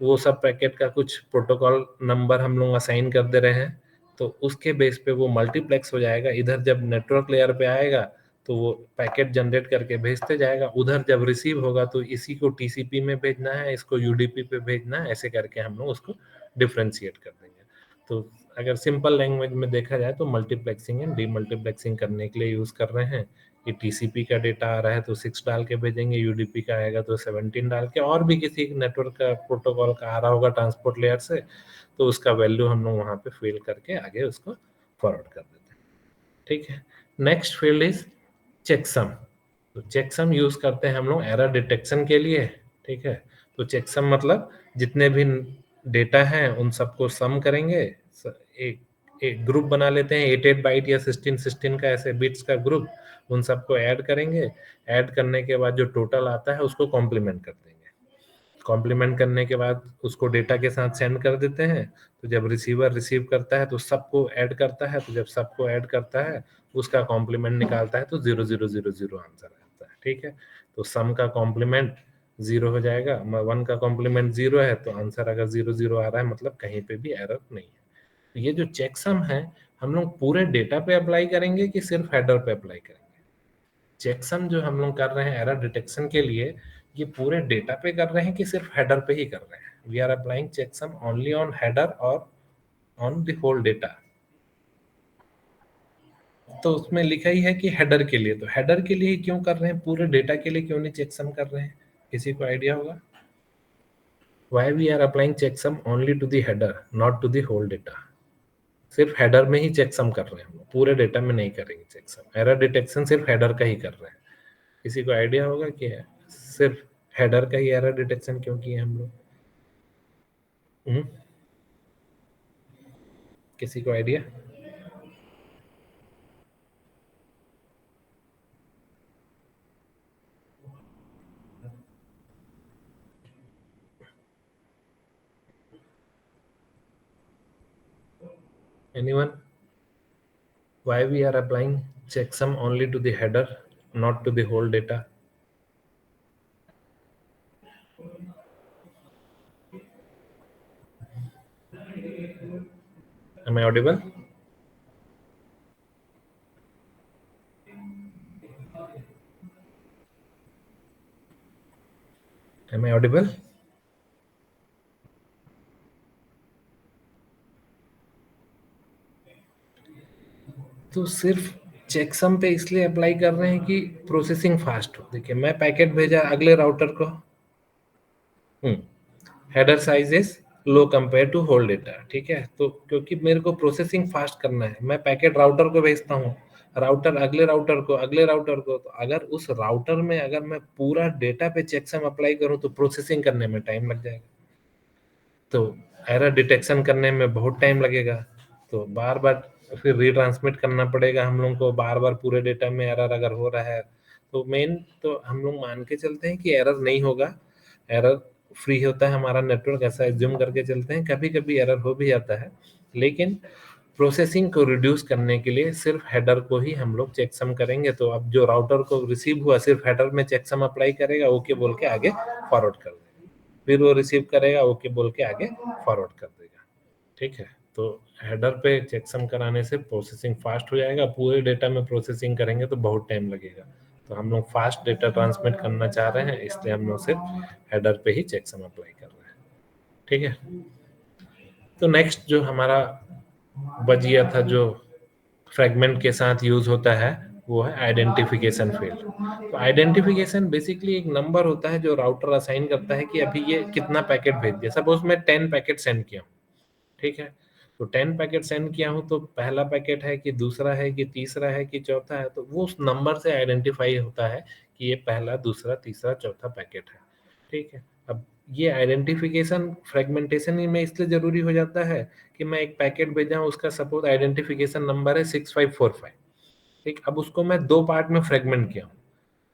वो सब पैकेट का कुछ प्रोटोकॉल नंबर हम लोग असाइन कर दे रहे हैं, तो उसके बेस पे वो मल्टीप्लेक्स हो जाएगा। इधर जब नेटवर्क लेयर पे आएगा तो वो पैकेट जनरेट करके भेजते जाएगा, उधर जब रिसीव होगा तो इसी को टीसीपी में भेजना है, इसको यूडीपी पे भेजना है, ऐसे करके हम लोग उसको डिफ्रेंशिएट कर देंगे। तो अगर सिंपल लैंग्वेज में देखा जाए तो मल्टीप्लेक्सिंग एंड डीमल्टीप्लेक्सिंग करने के लिए यूज कर रहे हैं कि टीसीपी का डेटा आ रहा है तो 6 डाल के भेजेंगे, यूडीपी का आएगा तो 17 डाल के, और भी किसी नेटवर्क का प्रोटोकॉल का आ रहा होगा ट्रांसपोर्ट लेयर से, तो उसका वैल्यू हम लोग वहां पे फिल करके आगे उसको फॉरवर्ड कर देते हैं। ठीक है, नेक्स्ट फील्ड इज चेकसम। तो चेकसम यूज करते हैं हम लोग एरर डिटेक्शन के लिए। ठीक है, तो चेकसम मतलब जितने भी डेटा हैं उन सबको सम करेंगे, एक एक ग्रुप बना लेते हैं 8 बाइट या 16 का ऐसे बिट्स का ग्रुप, उन सबको ऐड करेंगे। ऐड करने के बाद जो टोटल आता है उसको कॉम्प्लीमेंट कर देंगे। कॉम्प्लीमेंट करने के बाद उसको डेटा के साथ सेंड कर देते हैं। तो जब रिसीवर रिसीव करता है तो सबको ऐड करता है, तो जब सबको ऐड करता है उसका कॉम्प्लीमेंट निकालता है तो 0000 आंसर आता है। ठीक है, तो सम का कॉम्प्लीमेंट 0 हो जाएगा, 1 का कॉम्प्लीमेंट 0 है, तो आंसर अगर 00 आ रहा है मतलब कहीं पे भी एरर नहीं है। तो ये जो चेकसम है हम लोग पूरे डेटा पे अप्लाई करेंगे कि सिर्फ हेडर पे अप्लाई करेंगे? चेकसम जो हम लोग कर रहे हैं एरर डिटेक्शन के लिए, ये पूरे डेटा पे कर रहे हैं कि सिर्फ हेडर पे ही कर रहे हैं? We are applying checksum only on header और ऑन द होल डेटा। तो उसमें लिखा ही है कि हेडर के लिए, तो हेडर के लिए ही क्यों कर रहे हैं, पूरे डेटा के लिए क्यों नहीं चेकसम कर रहे हैं? किसी को आइडिया होगा why we are applying checksum only to the header not to the whole data? सिर्फ हेडर में ही चेकसम कर रहे हैं हम लोग, पूरे डेटा में नहीं करेंगे चेकसम। एरर डिटेक्शन सिर्फ हेडर का ही कर रहे हैं। किसी को आइडिया होगा कि सिर्फ हेडर का ही एरर डिटेक्शन क्यों किए हम लोग? हम्म, किसी को idea? Anyone? Why we are applying checksum only to the header, not to the whole data? Am I audible? Am I audible? तो सिर्फ चेकसम पे इसलिए अप्लाई कर रहे हैं कि प्रोसेसिंग फास्ट हो। देखिए मैं पैकेट भेजा अगले राउटर को, header size is low compare to whole data. ठीक है, तो क्योंकि मेरे को प्रोसेसिंग फास्ट करना है, मैं पैकेट राउटर को भेजता हूँ, राउटर अगले राउटर को, अगले राउटर को, तो अगर उस राउटर में अगर मैं पूरा डेटा पे चेकसम अप्लाई करूँ तो प्रोसेसिंग करने में टाइम लग जाएगा, तो एरर डिटेक्शन करने में बहुत टाइम लगेगा। तो बार बार फिर रिट्रांसमिट करना पड़ेगा हम लोग को, बार बार पूरे डेटा में एरर अगर हो रहा है तो मेन तो हम लोग मान के चलते हैं कि एरर नहीं होगा, एरर फ्री होता है हमारा नेटवर्क, ऐसा एज्यूम करके चलते हैं। कभी कभी एरर हो भी जाता है, लेकिन प्रोसेसिंग को रिड्यूस करने के लिए सिर्फ हेडर को ही हम लोग चेकसम करेंगे। तो अब जो राउटर को रिसीव हुआ सिर्फ हेडर में चेकसम अप्लाई करेगा, ओके बोल के आगे फॉरवर्ड कर देगा, फिर वो रिसीव करेगा, ओके बोल के आगे फॉरवर्ड कर देगा। ठीक है, तो हेडर पे चेकसम कराने से प्रोसेसिंग फास्ट हो जाएगा, पूरे डेटा में प्रोसेसिंग करेंगे तो बहुत टाइम लगेगा। तो हम लोग फास्ट डेटा ट्रांसमिट करना चाह रहे हैं, इसलिए हम लोग सिर्फ हेडर पे ही चेकसम अप्लाई कर रहे हैं। ठीक है, तो नेक्स्ट जो हमारा बच गया था जो फ्रेगमेंट के साथ यूज होता है वो है आइडेंटिफिकेशन फील्ड। तो आइडेंटिफिकेशन बेसिकली एक नंबर होता है जो राउटर असाइन करता है कि अभी ये कितना पैकेट भेज दिया। सपोज मैं 10 पैकेट सेंड किया हूँ, ठीक है, तो 10 पैकेट सेंड किया हूँ, तो पहला पैकेट है कि दूसरा है कि तीसरा है कि चौथा है, तो वो उस नंबर से आइडेंटिफाई होता है कि ये पहला, दूसरा, तीसरा, चौथा पैकेट है। ठीक है, अब ये आइडेंटिफिकेशन फ्रेगमेंटेशन में इसलिए जरूरी हो जाता है कि मैं एक पैकेट भेजा हूँ, उसका सपोज आइडेंटिफिकेशन नंबर है 6545। ठीक, अब उसको मैं दो पार्ट में फ्रेगमेंट किया हूँ,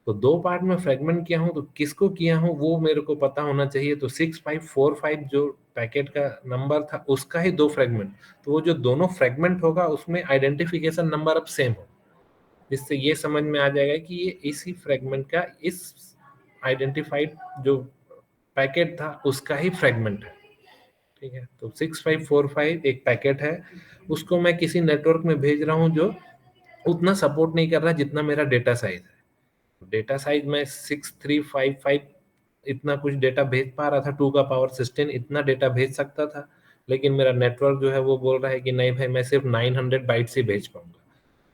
तो दो पार्ट में फ्रेगमेंट किया हूँ, तो किसको किया हूँ वो मेरे को पता होना चाहिए। तो 6545 जो पैकेट का नंबर था उसका ही दो फ्रेगमेंट, तो वो जो दोनों फ्रेगमेंट होगा उसमें आइडेंटिफिकेशन नंबर अब सेम हो, जिससे ये समझ में आ जाएगा कि ये इसी फ्रेगमेंट का इस आइडेंटिफाइड जो पैकेट था उसका ही फ्रेगमेंट है। ठीक है, तो 6545 एक पैकेट है, उसको मैं किसी नेटवर्क में भेज रहा हूँ जो उतना सपोर्ट नहीं कर रहा जितना मेरा डेटा साइज है। डेटा साइज में 6355 इतना कुछ डेटा भेज पा रहा था, 2 का पावर 16 इतना डेटा भेज सकता था, लेकिन मेरा नेटवर्क जो है वो बोल रहा है कि नहीं भाई मैं सिर्फ 900 बाइट्स ही भेज पाऊंगा।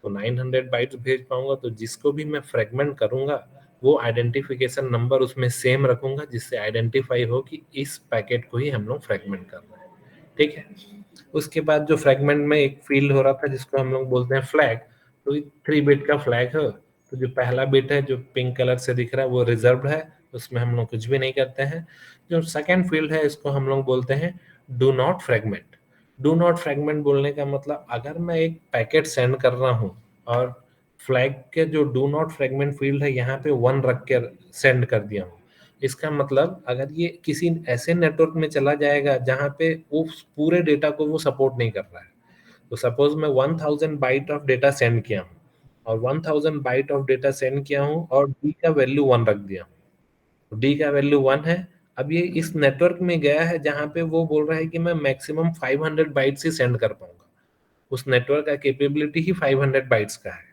तो 900 बाइट्स भेज पाऊंगा, तो जिसको भी मैं फ्रेगमेंट करूंगा वो आइडेंटिफिकेशन नंबर उसमें सेम रखूंगा, जिससे आइडेंटिफाई हो कि इस पैकेट को ही हम लोग फ्रेगमेंट कर रहे हैं। ठीक है, उसके बाद जो फ्रेगमेंट में एक फील्ड हो रहा था जिसको हम लोग बोलते हैं फ्लैग, तो 3 बिट का फ्लैग है। तो जो पहला बिट है जो पिंक कलर से दिख रहा है वो रिजर्व्ड है, उसमें हम लोग कुछ भी नहीं करते हैं। जो सेकंड फील्ड है इसको हम लोग बोलते हैं do not fragment. Do not fragment बोलने का मतलब अगर मैं एक पैकेट सेंड कर रहा हूँ और फ्लैग के जो डू नॉट फ्रेगमेंट फील्ड है यहाँ पे 1 रख के सेंड कर दिया हूँ, इसका मतलब अगर ये किसी ऐसे नेटवर्क में चला जाएगा जहां पे वो पूरे डेटा को वो सपोर्ट नहीं कर रहा है, तो सपोज मैं 1000 बाइट ऑफ डेटा सेंड किया हूँ और 1000 बाइट ऑफ डेटा सेंड किया हूँ और डी का वैल्यू 1 रख दिया हूँ, तो डी का वैल्यू 1 है। अब ये इस नेटवर्क में गया है जहां पे वो बोल रहा है कि मैं मैक्सिमम 500 बाइट्स ही सेंड कर पाऊंगा, उस नेटवर्क का कैपेबिलिटी ही 500 बाइट्स का है।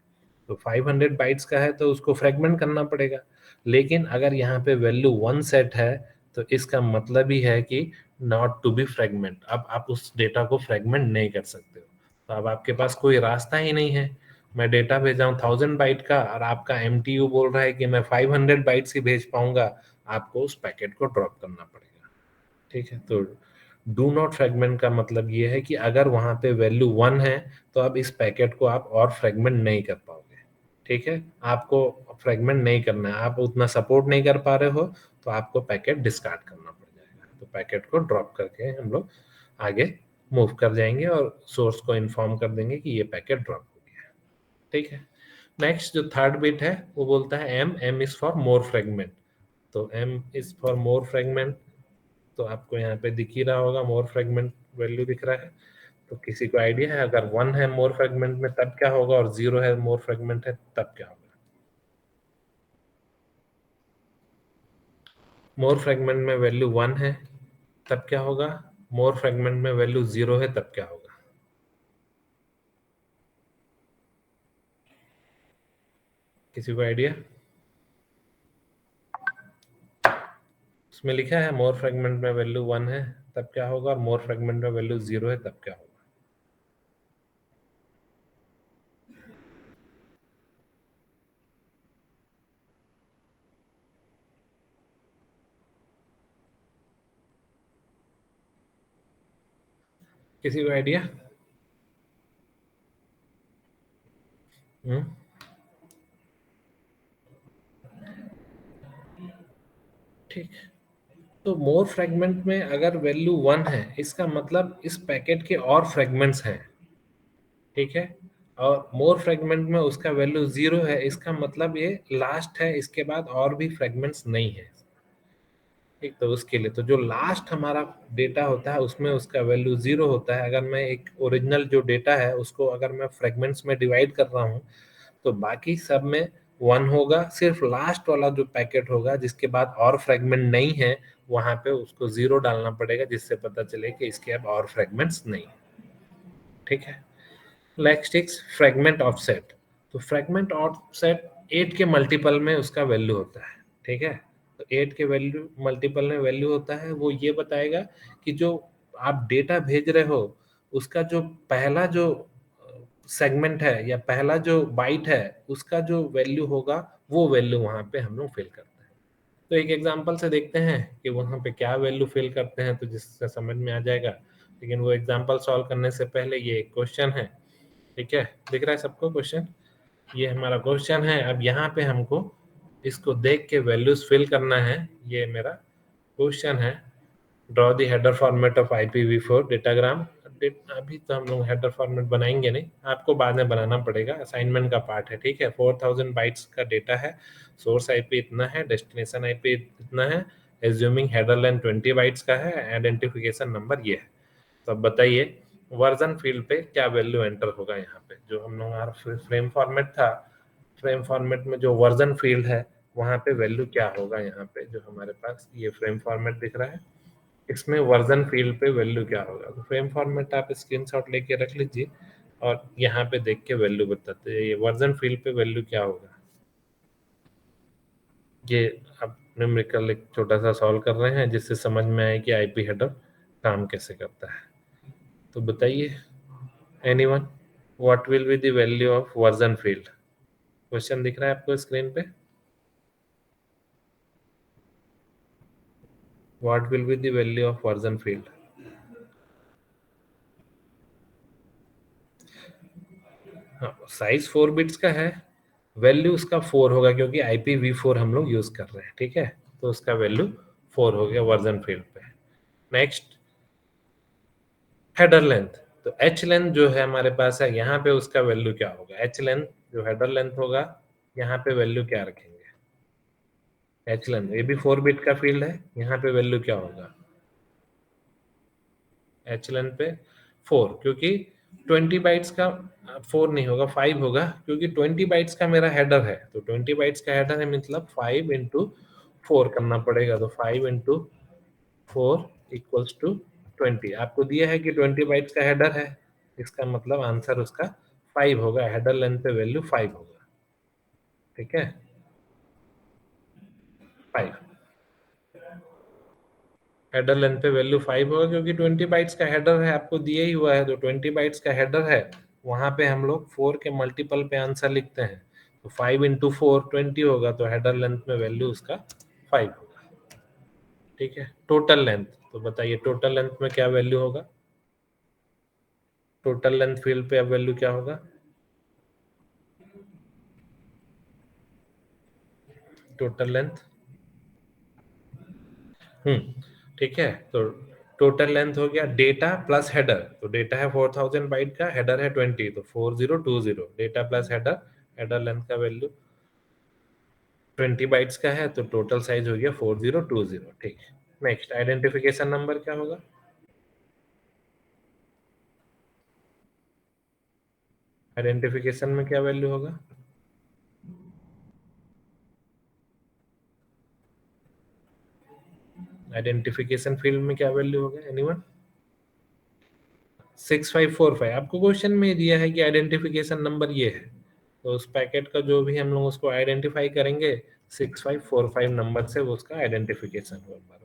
तो 500 बाइट्स का है तो उसको फ्रेगमेंट करना पड़ेगा। लेकिन अगर यहाँ पे वैल्यू 1 सेट है तो इसका मतलब ही है कि नॉट टू बी फ्रेगमेंट, अब आप उस डेटा को फ्रेगमेंट नहीं कर सकते हो। तो अब आपके पास कोई रास्ता ही नहीं है। मैं डेटा भेजा हूँ 1000 बाइट का और आपका एमटीयू बोल रहा है कि मैं 500 बाइट्स ही भेज पाऊंगा, आपको उस पैकेट को ड्रॉप करना पड़ेगा। ठीक है, तो डू नॉट फ्रेगमेंट का मतलब ये है कि अगर वहां पे वैल्यू 1 है तो अब इस पैकेट को आप और फ्रेगमेंट नहीं कर पाओगे। ठीक है, आपको फ्रेगमेंट नहीं करना है, आप उतना सपोर्ट नहीं कर पा रहे हो, तो आपको पैकेट डिस्कार्ड करना पड़ जाएगा। तो पैकेट को ड्रॉप करके हम लोग आगे मूव कर जाएंगे और सोर्स को इन्फॉर्म कर देंगे कि ये पैकेट ड्रॉप हो गया। ठीक है, नेक्स्ट जो थर्ड बिट है वो बोलता है M, M is for more fragment. तो M is for more fragment, तो आपको यहाँ पे दिख ही रहा होगा मोर फ्रेगमेंट वैल्यू दिख रहा है। तो किसी को आइडिया है अगर 1 है मोर फ्रेगमेंट में तब क्या होगा और 0 है मोर फ्रेगमेंट है तब क्या होगा? मोर फ्रेगमेंट में वैल्यू 1 है तब क्या होगा, मोर फ्रेगमेंट में वैल्यू 0 है तब क्या होगा? किसी को आइडिया? उसमें लिखा है मोर फ्रेगमेंट में वैल्यू 1 है तब क्या होगा और मोर फ्रेगमेंट में वैल्यू 0 है तब क्या होगा? किसी को आइडिया? हम्म, ठीक। तो मोर फ्रेगमेंट में अगर वैल्यू 1 है इसका मतलब इस पैकेट के और फ्रेगमेंट्स हैं। ठीक है, और मोर फ्रेगमेंट में उसका वैल्यू 0 है, इसका मतलब ये लास्ट है, इसके बाद और भी फ्रेगमेंट्स नहीं है। ठीक, तो उसके लिए तो जो लास्ट हमारा डेटा होता है उसमें उसका वैल्यू 0 होता है। अगर मैं एक ओरिजिनल जो डेटा है उसको अगर मैं फ्रेगमेंट्स में डिवाइड कर रहा हूँ तो बाकी सब में 1 होगा, सिर्फ लास्ट वाला जो पैकेट होगा जिसके बाद और फ्रेगमेंट नहीं है वहां पे उसको 0 डालना पड़ेगा, जिससे पता चले कि इसके अब और फ्रेगमेंट्स नहीं है। ठीक है, नेक्स्ट इज फ्रेगमेंट ऑफसेट। तो फ्रेगमेंट ऑफसेट 8 के मल्टीपल में उसका वैल्यू होता है, ठीक है। तो 8 के वैल्यू मल्टीपल में वैल्यू होता है, वो ये बताएगा कि जो आप डेटा भेज रहे हो उसका जो पहला जो सेगमेंट है या पहला जो बाइट है उसका जो वैल्यू होगा वो वैल्यू वहां पे हम लोग फिल करते हैं। तो एक एग्जांपल से देखते हैं कि वहां पे क्या वैल्यू फिल करते हैं, तो जिससे समझ में आ जाएगा। लेकिन वो एग्जांपल सॉल्व करने से पहले ये एक क्वेश्चन है, ठीक है। दिख रहा है सबको क्वेश्चन? ये हमारा क्वेश्चन है। अब यहाँ पे हमको इसको देख के वैल्यूज फिल करना है। ये मेरा क्वेश्चन है, draw the header format of IPv4 datagram. अभी तो हम लोग हेडर फॉर्मेट बनाएंगे नहीं, आपको बाद में बनाना पड़ेगा, असाइनमेंट का पार्ट है, ठीक है। 4000 बाइट्स का डेटा है, सोर्स आईपी इतना है, डेस्टिनेशन आईपी इतना है, एज्यूमिंग हेडर लेंथ 20 बाइट्स का है, आइडेंटिफिकेशन नंबर ये है। तो अब बताइए वर्जन फील्ड पे क्या वैल्यू एंटर होगा। यहाँ पे जो हम लोग हमारा फ्रेम फॉर्मेट था, फ्रेम फॉर्मेट में जो वर्जन फील्ड है वहाँ पे वैल्यू क्या होगा। यहाँ पे जो हमारे पास ये फ्रेम फॉर्मेट दिख रहा है, इसमें वर्जन फील्ड पे वैल्यू क्या होगा। तो फ्रेम फॉर्मेट आप स्क्रीनशॉट लेके रख लीजिए और यहाँ पे देख के वैल्यू बताते हैं ये वर्जन फील्ड पे वैल्यू क्या होगा। ये अब न्यूमेरिकल एक छोटा सा सॉल्व कर रहे हैं जिससे समझ में आए कि आईपी हेडर काम कैसे करता है। तो बताइए anyone, what will be the value of version field. Question दिख रहा है आपको स्क्रीन पे? What will be the value of version field? हाँ, साइज 4 बिट्स का है, वैल्यू उसका 4 होगा क्योंकि IPv4 हम लोग यूज कर रहे हैं, ठीक है। तो उसका वैल्यू 4 हो गया वर्जन फील्ड पे। Next, header length. तो एच लेंथ जो है हमारे पास है, यहाँ पे उसका वैल्यू क्या होगा। एच लेंथ जो हेडर लेंथ होगा, यहाँ पे वैल्यू क्या रखेंगे। एच लेंथ ये भी 4 बिट का फील्ड है, यहाँ पे वैल्यू क्या होगा। एच लेंथ पे 4, क्योंकि 20 बाइट्स का 4 नहीं होगा, 5 होगा, क्योंकि 20 बाइट्स का मेरा हेडर है। तो 20 बाइट्स का हेडर है मतलब 5 इंटू 4 करना पड़ेगा। तो 5 इंटू 4 इक्वल्स टू 20। आपको दिया है कि 20 बाइट्स का हेडर है, इसका मतलब आंसर उसका 5 होगा। हेडर लेंथ पे वैल्यू 5 होगा, ठीक है। 5 हेडर लेंथ पे वैल्यू 5 होगा क्योंकि 20 बाइट्स का हेडर है, आपको दिया ही हुआ है। तो 20 बाइट्स का हेडर है, वहां पे हम लोग 4 के मल्टीपल पे आंसर लिखते हैं। तो 5 इंटू 4 20 होगा, तो हेडर लेंथ में वैल्यू उसका 5 होगा, ठीक है। टोटल लेंथ, तो बताइए टोटल लेंथ में क्या वैल्यू होगा। टोटल लेंथ फील्ड पे अब वैल्यू क्या होगा। टोटल लेंथ, ठीक है। तो टोटल लेंथ हो गया डेटा प्लस हेडर। तो डेटा है 4000 बाइट का, हेडर है 20, तो 4020 data plus header. Header length का वैल्यू 20 बाइट्स का है, तो टोटल साइज हो गया 4020, ठीक है। नेक्स्ट, आइडेंटिफिकेशन नंबर क्या होगा। आइडेंटिफिकेशन में क्या वैल्यू होगा। आइडेंटिफिकेशन फील्ड में क्या वैल्यू होगा एनीवन। 6545, आपको क्वेश्चन में दिया है कि आइडेंटिफिकेशन नंबर ये है, तो उस पैकेट का जो भी हम लोग उसको आइडेंटिफाई करेंगे 6545 नंबर से, वो उसका आइडेंटिफिकेशन नंबर होगा।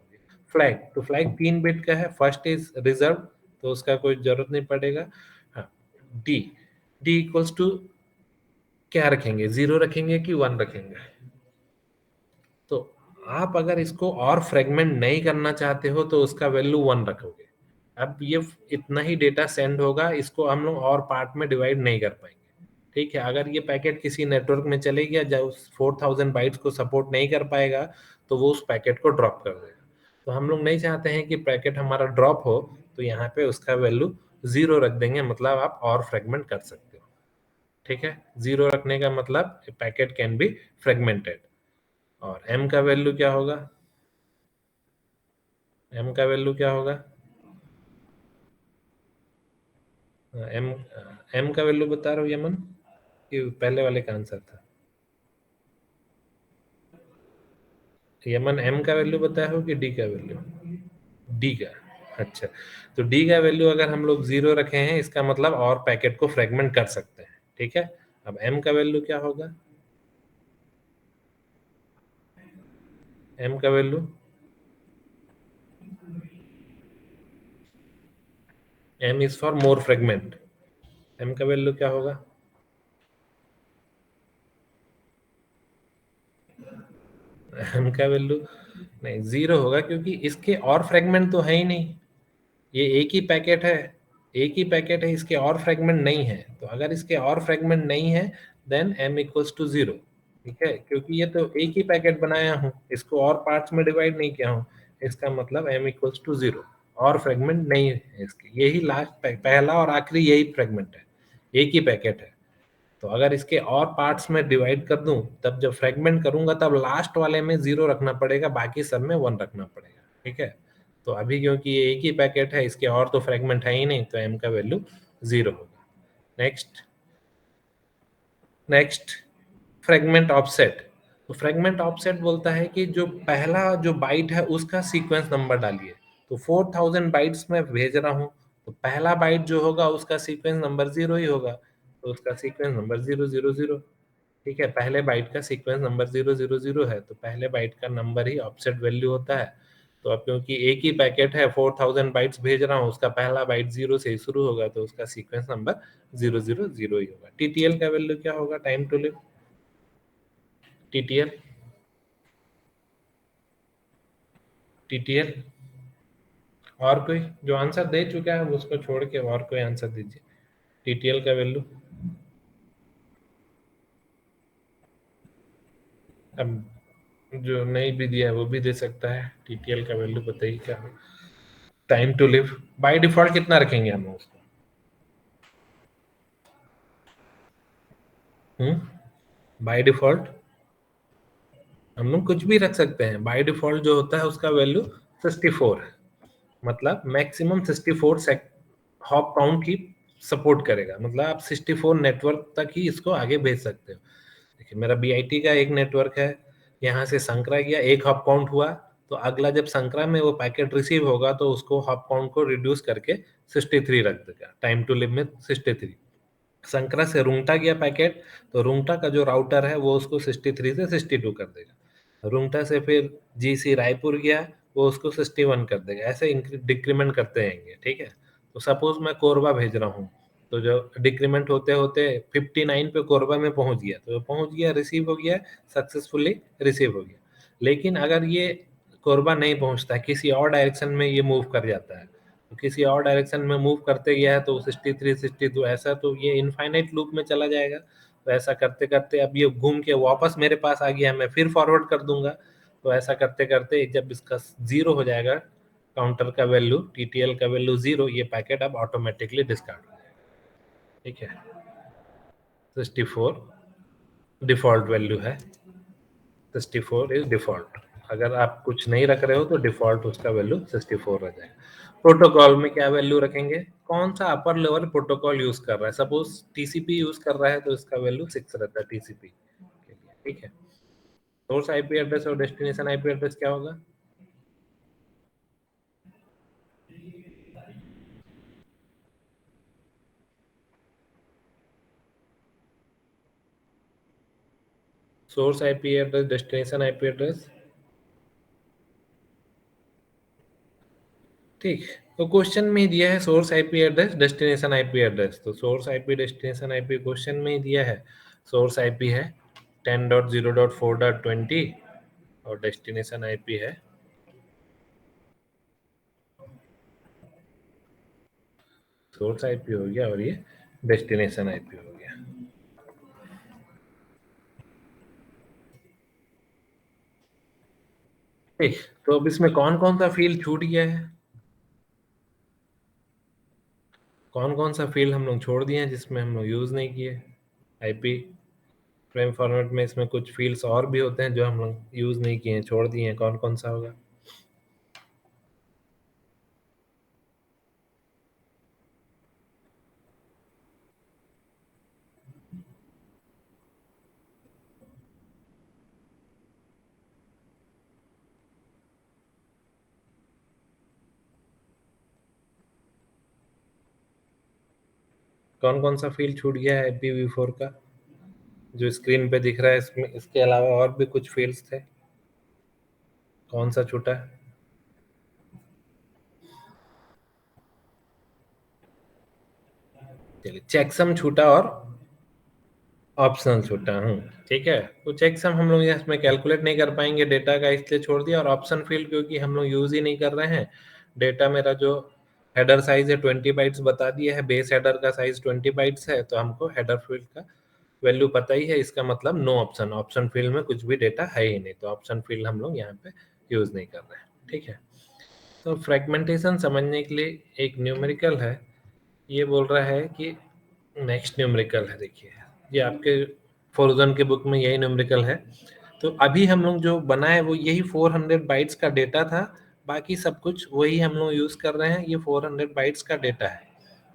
फ्लैग, तो फ्लैग 3 बिट का है, फर्स्ट इज रिजर्व, तो उसका कोई जरूरत नहीं पड़ेगा। हाँ, डी, डी इक्वल्स टू क्या रखेंगे, 0 रखेंगे कि 1 रखेंगे। तो आप अगर इसको और फ्रेगमेंट नहीं करना चाहते हो तो उसका वैल्यू 1 रखोगे। अब ये इतना ही डेटा सेंड होगा, इसको हम लोग और पार्ट में डिवाइड नहीं कर पाएंगे, ठीक है। अगर ये पैकेट किसी नेटवर्क में चले गया जब 4000 बाइट्स को सपोर्ट नहीं कर पाएगा, तो वो उस पैकेट को ड्रॉप कर देगा। तो हम लोग नहीं चाहते हैं कि पैकेट हमारा ड्रॉप हो, तो यहाँ पे उसका वैल्यू 0 रख देंगे, मतलब आप और फ्रेगमेंट कर सकते हो, ठीक है। 0 रखने का मतलब पैकेट कैन बी फ्रेगमेंटेड। और एम का वैल्यू क्या होगा। एम का वैल्यू क्या होगा। एम, एम का वैल्यू बता रहा हूँ यमन, कि पहले वाले का आंसर था। यमन एम का वैल्यू बताया हो कि डी का वैल्यू। डी का, अच्छा। तो डी का वैल्यू अगर हम लोग 0 रखे हैं, इसका मतलब और पैकेट को फ्रेगमेंट कर सकते हैं, ठीक है। अब एम का वैल्यू क्या होगा। एम का value, M is for more fragment, M का वैल्यू क्या होगा? एम का वैल्यू नहीं, 0 होगा, क्योंकि इसके और फ्रेगमेंट तो है ही नहीं। ये एक ही पैकेट है, एक ही पैकेट है, इसके और फ्रेगमेंट नहीं है। तो अगर इसके और फ्रेगमेंट नहीं है, देन m इक्वल्स टू 0। ठीक है, क्योंकि ये तो एक ही पैकेट बनाया हूँ, इसको और पार्ट्स में डिवाइड नहीं किया हूँ, इसका मतलब m इक्वल्स टू 0। और फ्रेगमेंट नहीं है इसके, यही लास्ट पहला और आखिरी यही फ्रेगमेंट है, एक ही पैकेट है। तो अगर इसके और पार्ट्स में डिवाइड कर दूं, तब जब फ्रेगमेंट करूंगा तब लास्ट वाले में 0 रखना पड़ेगा, बाकी सब में 1 रखना पड़ेगा। ठीक है, तो अभी क्योंकि ये एक ही पैकेट है, इसके और तो फ्रेगमेंट है ही नहीं, तो m का वैल्यू 0 होगा। Next, next fragment offset. तो फ्रेगमेंट ऑफसेट बोलता है कि जो पहला जो बाइट है उसका सीक्वेंस नंबर डालिए। तो 4000 बाइट्स में भेज रहा हूँ, तो पहला बाइट जो होगा उसका सीक्वेंस नंबर 0 ही होगा, तो उसका सीक्वेंस नंबर 000। ठीक है, पहले बाइट का सीक्वेंस नंबर 000 है, तो पहले बाइट का नंबर ही ऑफसेट वैल्यू होता है। तो अब क्योंकि एक ही पैकेट है, 4000 बाइट्स भेज रहा हूँ, उसका पहला बाइट 0 से ही शुरू होगा, तो उसका सीक्वेंस नंबर 000 ही होगा। टीटीएल का वैल्यू क्या होगा? Time to live, TTL, TTL. और कोई जो आंसर दे चुका है उसको छोड़ के और कोई आंसर दीजिए। टीटीएल का वैल्यू, अब जो नहीं भी दिया है वो भी दे सकता है। टीटीएल का वैल्यू बताइए क्या है? Time to live by default कितना रखेंगे हम उसको? बाय डिफॉल्ट हम लोग कुछ भी रख सकते हैं। बाय डिफॉल्ट जो होता है उसका वैल्यू 64 है, मतलब मैक्सिमम 64 हॉप काउंट की सपोर्ट करेगा, मतलब आप 64 नेटवर्क तक ही इसको आगे भेज सकते हो। देखिए, मेरा बीआईटी का एक नेटवर्क है, यहाँ से संकरा गया, एक हॉप काउंट हुआ, तो अगला जब संकरा में वो पैकेट रिसीव होगा तो उसको हॉप काउंट को रिड्यूस करके 63 रख देगा, टाइम टू लिव में 63। संकरा से रुंगटा गया पैकेट, तो रुंगटा का जो राउटर है वो उसको 63 से 62 कर देगा। रुंगटा से फिर जीसी रायपुर गया, वो उसको 61 कर देगा, ऐसे डिक्रीमेंट करते रहेंगे। ठीक है, तो सपोज मैं कोरबा भेज रहा हूँ, तो जो डिक्रीमेंट होते होते 59 पे कोरबा में पहुंच गया, तो पहुंच गया, रिसीव हो गया, सक्सेसफुली रिसीव हो गया। लेकिन अगर ये कोरबा नहीं पहुंचता, किसी और डायरेक्शन में ये मूव कर जाता है, तो किसी और डायरेक्शन में मूव करते गया है, तो 63 62 ऐसा, तो ये इनफाइनाइट लूप में चला जाएगा। तो ऐसा करते करते अब ये घूम के वापस मेरे पास आ गया, मैं फिर फॉरवर्ड कर दूंगा। तो ऐसा करते करते जब इसका 0 हो जाएगा, काउंटर का वैल्यू, टीटीएल का वैल्यू 0, ये पैकेट अब ऑटोमेटिकली डिस्कार्ड हो जाएगा। ठीक है, 64 डिफॉल्ट वैल्यू है, 64 इज डिफॉल्ट। अगर आप कुछ नहीं रख रहे हो तो डिफॉल्ट उसका वैल्यू 64 रह जाएगा। प्रोटोकॉल में क्या वैल्यू रखेंगे? कौन सा अपर लेवल प्रोटोकॉल यूज कर रहा है? सपोज टीसीपी यूज कर रहा है, तो इसका वैल्यू 6 रहता है टीसीपी के लिए। ठीक है, सोर्स आईपी एड्रेस और डेस्टिनेशन आईपी एड्रेस क्या होगा? Source IP address, destination IP address. ठीक, तो क्वेश्चन में ही दिया है source IP address, destination IP address. तो source IP, destination IP question में ही दिया है। सोर्स आईपी है 10.0.4.20 और डेस्टिनेशन आईपी है, सोर्स आईपी हो गया और ये डेस्टिनेशन आईपी हो गया। ठीक, तो अब इसमें कौन कौन सा फील्ड छूट गया है? कौन कौन सा फील्ड हम लोग छोड़ दिए हैं जिसमें हम लोग यूज नहीं किए? आईपी फ्रेम फॉर्मेट में इसमें कुछ फील्ड्स और भी होते हैं जो हम लोग यूज नहीं किए हैं, छोड़ दिए हैं, कौन कौन सा होगा? कौन कौन सा फील्ड छूट गया है IPv4 का जो स्क्रीन पे दिख रहा है? इसमें इसके अलावा और भी कुछ फील्ड्स थे। कौन सा छोटा है? चलिए, चेकसम छूटा और ऑप्शनल छूटा। ठीक है। तो चेकसम हम लोग इसमें कैलकुलेट नहीं कर पाएंगे डेटा का, इसलिए छोड़ दिया। और ऑप्शन फील्ड क्योंकि हम लोग यूज ही नहीं कर रहे हैं, डेटा मेरा जो हेडर साइज है 20 बाइट्स बता दिया है, बेस हेडर का साइज 20 बाइट्स है, तो हमको हेडर फील्ड का वैल्यू पता ही है। इसका मतलब नो ऑप्शन, ऑप्शन फील्ड में कुछ भी डेटा है ही नहीं, तो ऑप्शन फील्ड हम लोग यहाँ पे यूज नहीं कर रहे हैं। ठीक है। तो फ्रेगमेंटेशन समझने के लिए एक न्यूमेरिकल है, ये बोल रहा है कि नेक्स्ट न्यूमेरिकल है, देखिए ये आपके फोरजन के बुक में यही न्यूमेरिकल है। तो अभी हम लोग जो बनाए वो यही 400 बाइट्स का डेटा था, बाकी सब कुछ वही हम लोग यूज कर रहे हैं, ये 400 बाइट्स का डेटा है।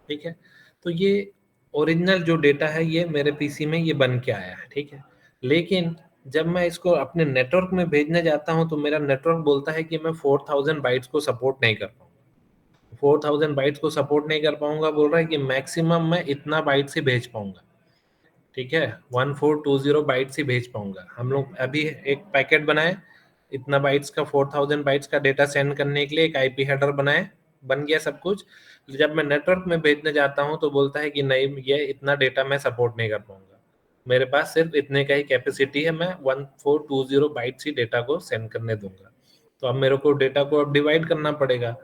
ठीक है। तो ये ओरिजिनल जो डेटा है ये मेरे पीसी में ये बन के आया है। ठीक है। लेकिन जब मैं इसको अपने नेटवर्क में भेजने जाता हूँ तो मेरा नेटवर्क बोलता है कि मैं 4000 बाइट्स को सपोर्ट नहीं कर पाऊंगा। 4000 बाइट्स को सपोर्ट नहीं कर पाऊंगा बोल रहा है कि मैक्सिमम मैं इतना बाइट्स ही भेज पाऊंगा। ठीक है। 1420 बाइट्स ही भेज पाऊंगा। हम लोग अभी एक पैकेट बनाए, इतना बाइट्स का 4000 बाइट्स का डेटा सेंड करने के लिए एक आईपी हेडर बनाए, बन गया सब कुछ। जब मैं नेटवर्क में भेजने जाता हूँ तो बोलता है कि नहीं, ये इतना डेटा मैं सपोर्ट नहीं कर पाऊंगा, मेरे पास सिर्फ इतने का ही कैपेसिटी है, मैं 1420 बाइट्स ही डेटा को सेंड करने दूंगा। तो अब मेरे को डेटा को अब डिवाइड करना पड़ेगा।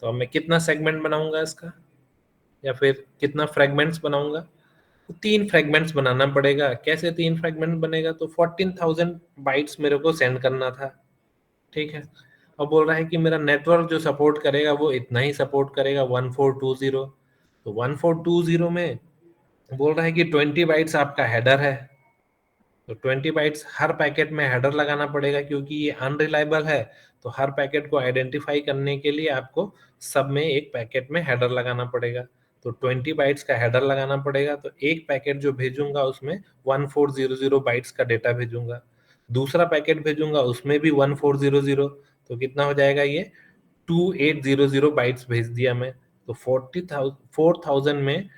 तो अब मैं कितना सेगमेंट बनाऊंगा इसका, या फिर कितना फ्रेगमेंट्स बनाऊंगा? तो 3 फ्रेगमेंट्स बनाना पड़ेगा। कैसे 3 फ्रेगमेंट बनेगा? तो 14,000 बाइट्स मेरे को सेंड करना था। ठीक है। अब बोल रहा है कि मेरा नेटवर्क जो सपोर्ट करेगा वो इतना ही सपोर्ट करेगा, 1420। तो 1420 में बोल रहा है कि 20 बाइट्स आपका हेडर है। तो 20 बाइट्स हर पैकेट में हेडर लगाना पड़ेगा, क्योंकि ये अनरिलायबल है। तो हर पैकेट को आइडेंटिफाई करने के लिए आपको सब में एक पैकेट में हेडर लगाना पड़ेगा। तो 20 बाइट्स का हेडर लगाना पड़ेगा। तो एक पैकेट जो भेजूंगा उसमें 1400 बाइट्स का डेटा भेजूंगा, दूसरा पैकेट भेजूंगा उसमें भी 1400। तो कितना हो जाएगा ये? 2800 बाइट्स भेज दिया मैं। तो 4000 में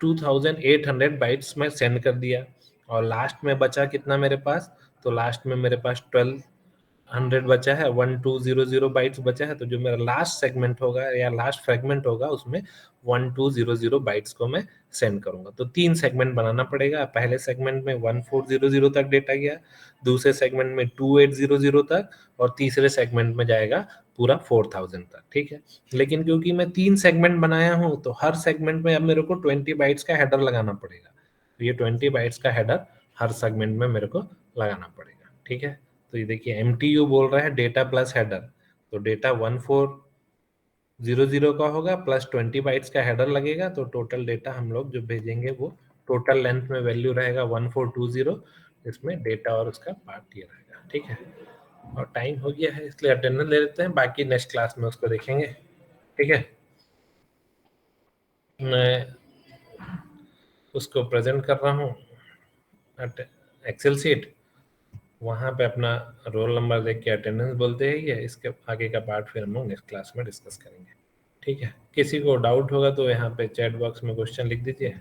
2800 बाइट्स में सेंड कर दिया। और लास्ट में बचा कितना मेरे पास? तो लास्ट में मेरे पास 1200 बचा है, 1200 बाइट्स बचा है। तो जो मेरा लास्ट सेगमेंट होगा या लास्ट फ्रेगमेंट होगा उसमें 1200 बाइट्स को मैं सेंड करूंगा। तो 3 सेगमेंट बनाना पड़ेगा। पहले सेगमेंट में 1400 तक डेटा गया, दूसरे सेगमेंट में 2800 तक, और तीसरे सेगमेंट में जाएगा पूरा 4000 तक। ठीक है। लेकिन क्योंकि मैं 3 सेगमेंट बनाया हूं तो हर सेगमेंट में अब मेरे को 20 बाइट्स का हेडर लगाना पड़ेगा। तो ये 20 बाइट्स का हेडर हर सेगमेंट में मेरे को लगाना पड़ेगा। ठीक है। तो ये देखिए MTU बोल रहा है डेटा प्लस हेडर। तो डेटा 1400 का होगा, प्लस 20 बाइट्स का हेडर लगेगा, तो टोटल डेटा हम लोग जो भेजेंगे वो टोटल लेंथ में वैल्यू रहेगा 1420। इसमें डेटा और उसका पार्ट ये रहेगा। ठीक है। और टाइम हो गया है इसलिए अटेंडेंस ले लेते हैं, बाकी नेक्स्ट क्लास में उसको देखेंगे। ठीक है। मैं उसको प्रेजेंट कर रहा हूँ एक्सेल सीट, वहाँ पे अपना रोल नंबर देख के अटेंडेंस बोलते हैं। ये इसके आगे का पार्ट फिर हम लोग नेक्स्ट क्लास में डिस्कस करेंगे। ठीक है। किसी को डाउट होगा तो यहाँ पे चैट बॉक्स में क्वेश्चन लिख दीजिए।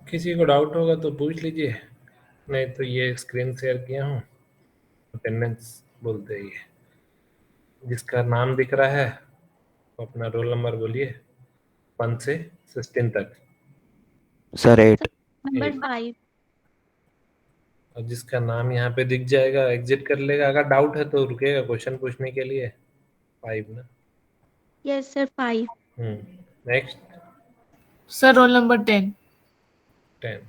किसी को डाउट होगा तो पूछ लीजिए, नहीं तो ये स्क्रीन शेयर किया हूँ, अटेंडेंस बोलते ही है। जिसका नाम दिख रहा है वो अपना रोल नंबर बोलिए, 1 से 16 तक। सर 8। नंबर 8। 5। और जिसका नाम यहाँ पे दिख जाएगा एग्जिट कर लेगा, अगर डाउट है तो रुकेगा क्वेश्चन पूछने के लिए। 5 ना? Yes sir 5। Next. Sir roll number 10। 10।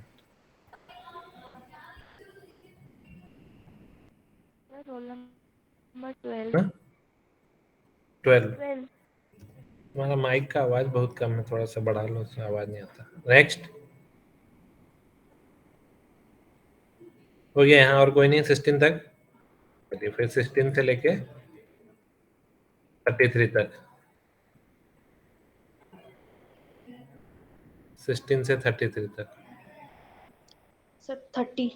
Sir roll number 12। ना? 12। 12। तुम्हारा माइक का आवाज बहुत कम है, थोड़ा सा बढ़ा लो, उससे आवाज नहीं आता। नेक्स्ट। हो गया यहाँ, और कोई नहीं 16 तक? चलिए फिर 16 से लेके 33 तक। 16 से 33 तक। सर 30।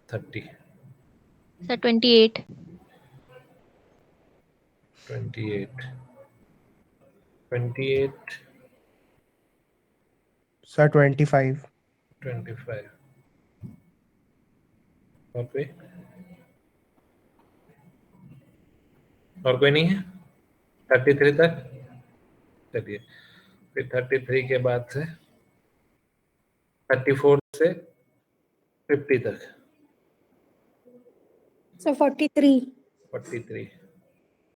30, सर 28। 28, 28, सर 25। 25। और कोई? और कोई नहीं है 33 तक? चलिए, फिर 33 के बाद से 34 से 50 तक। सर 43। 43,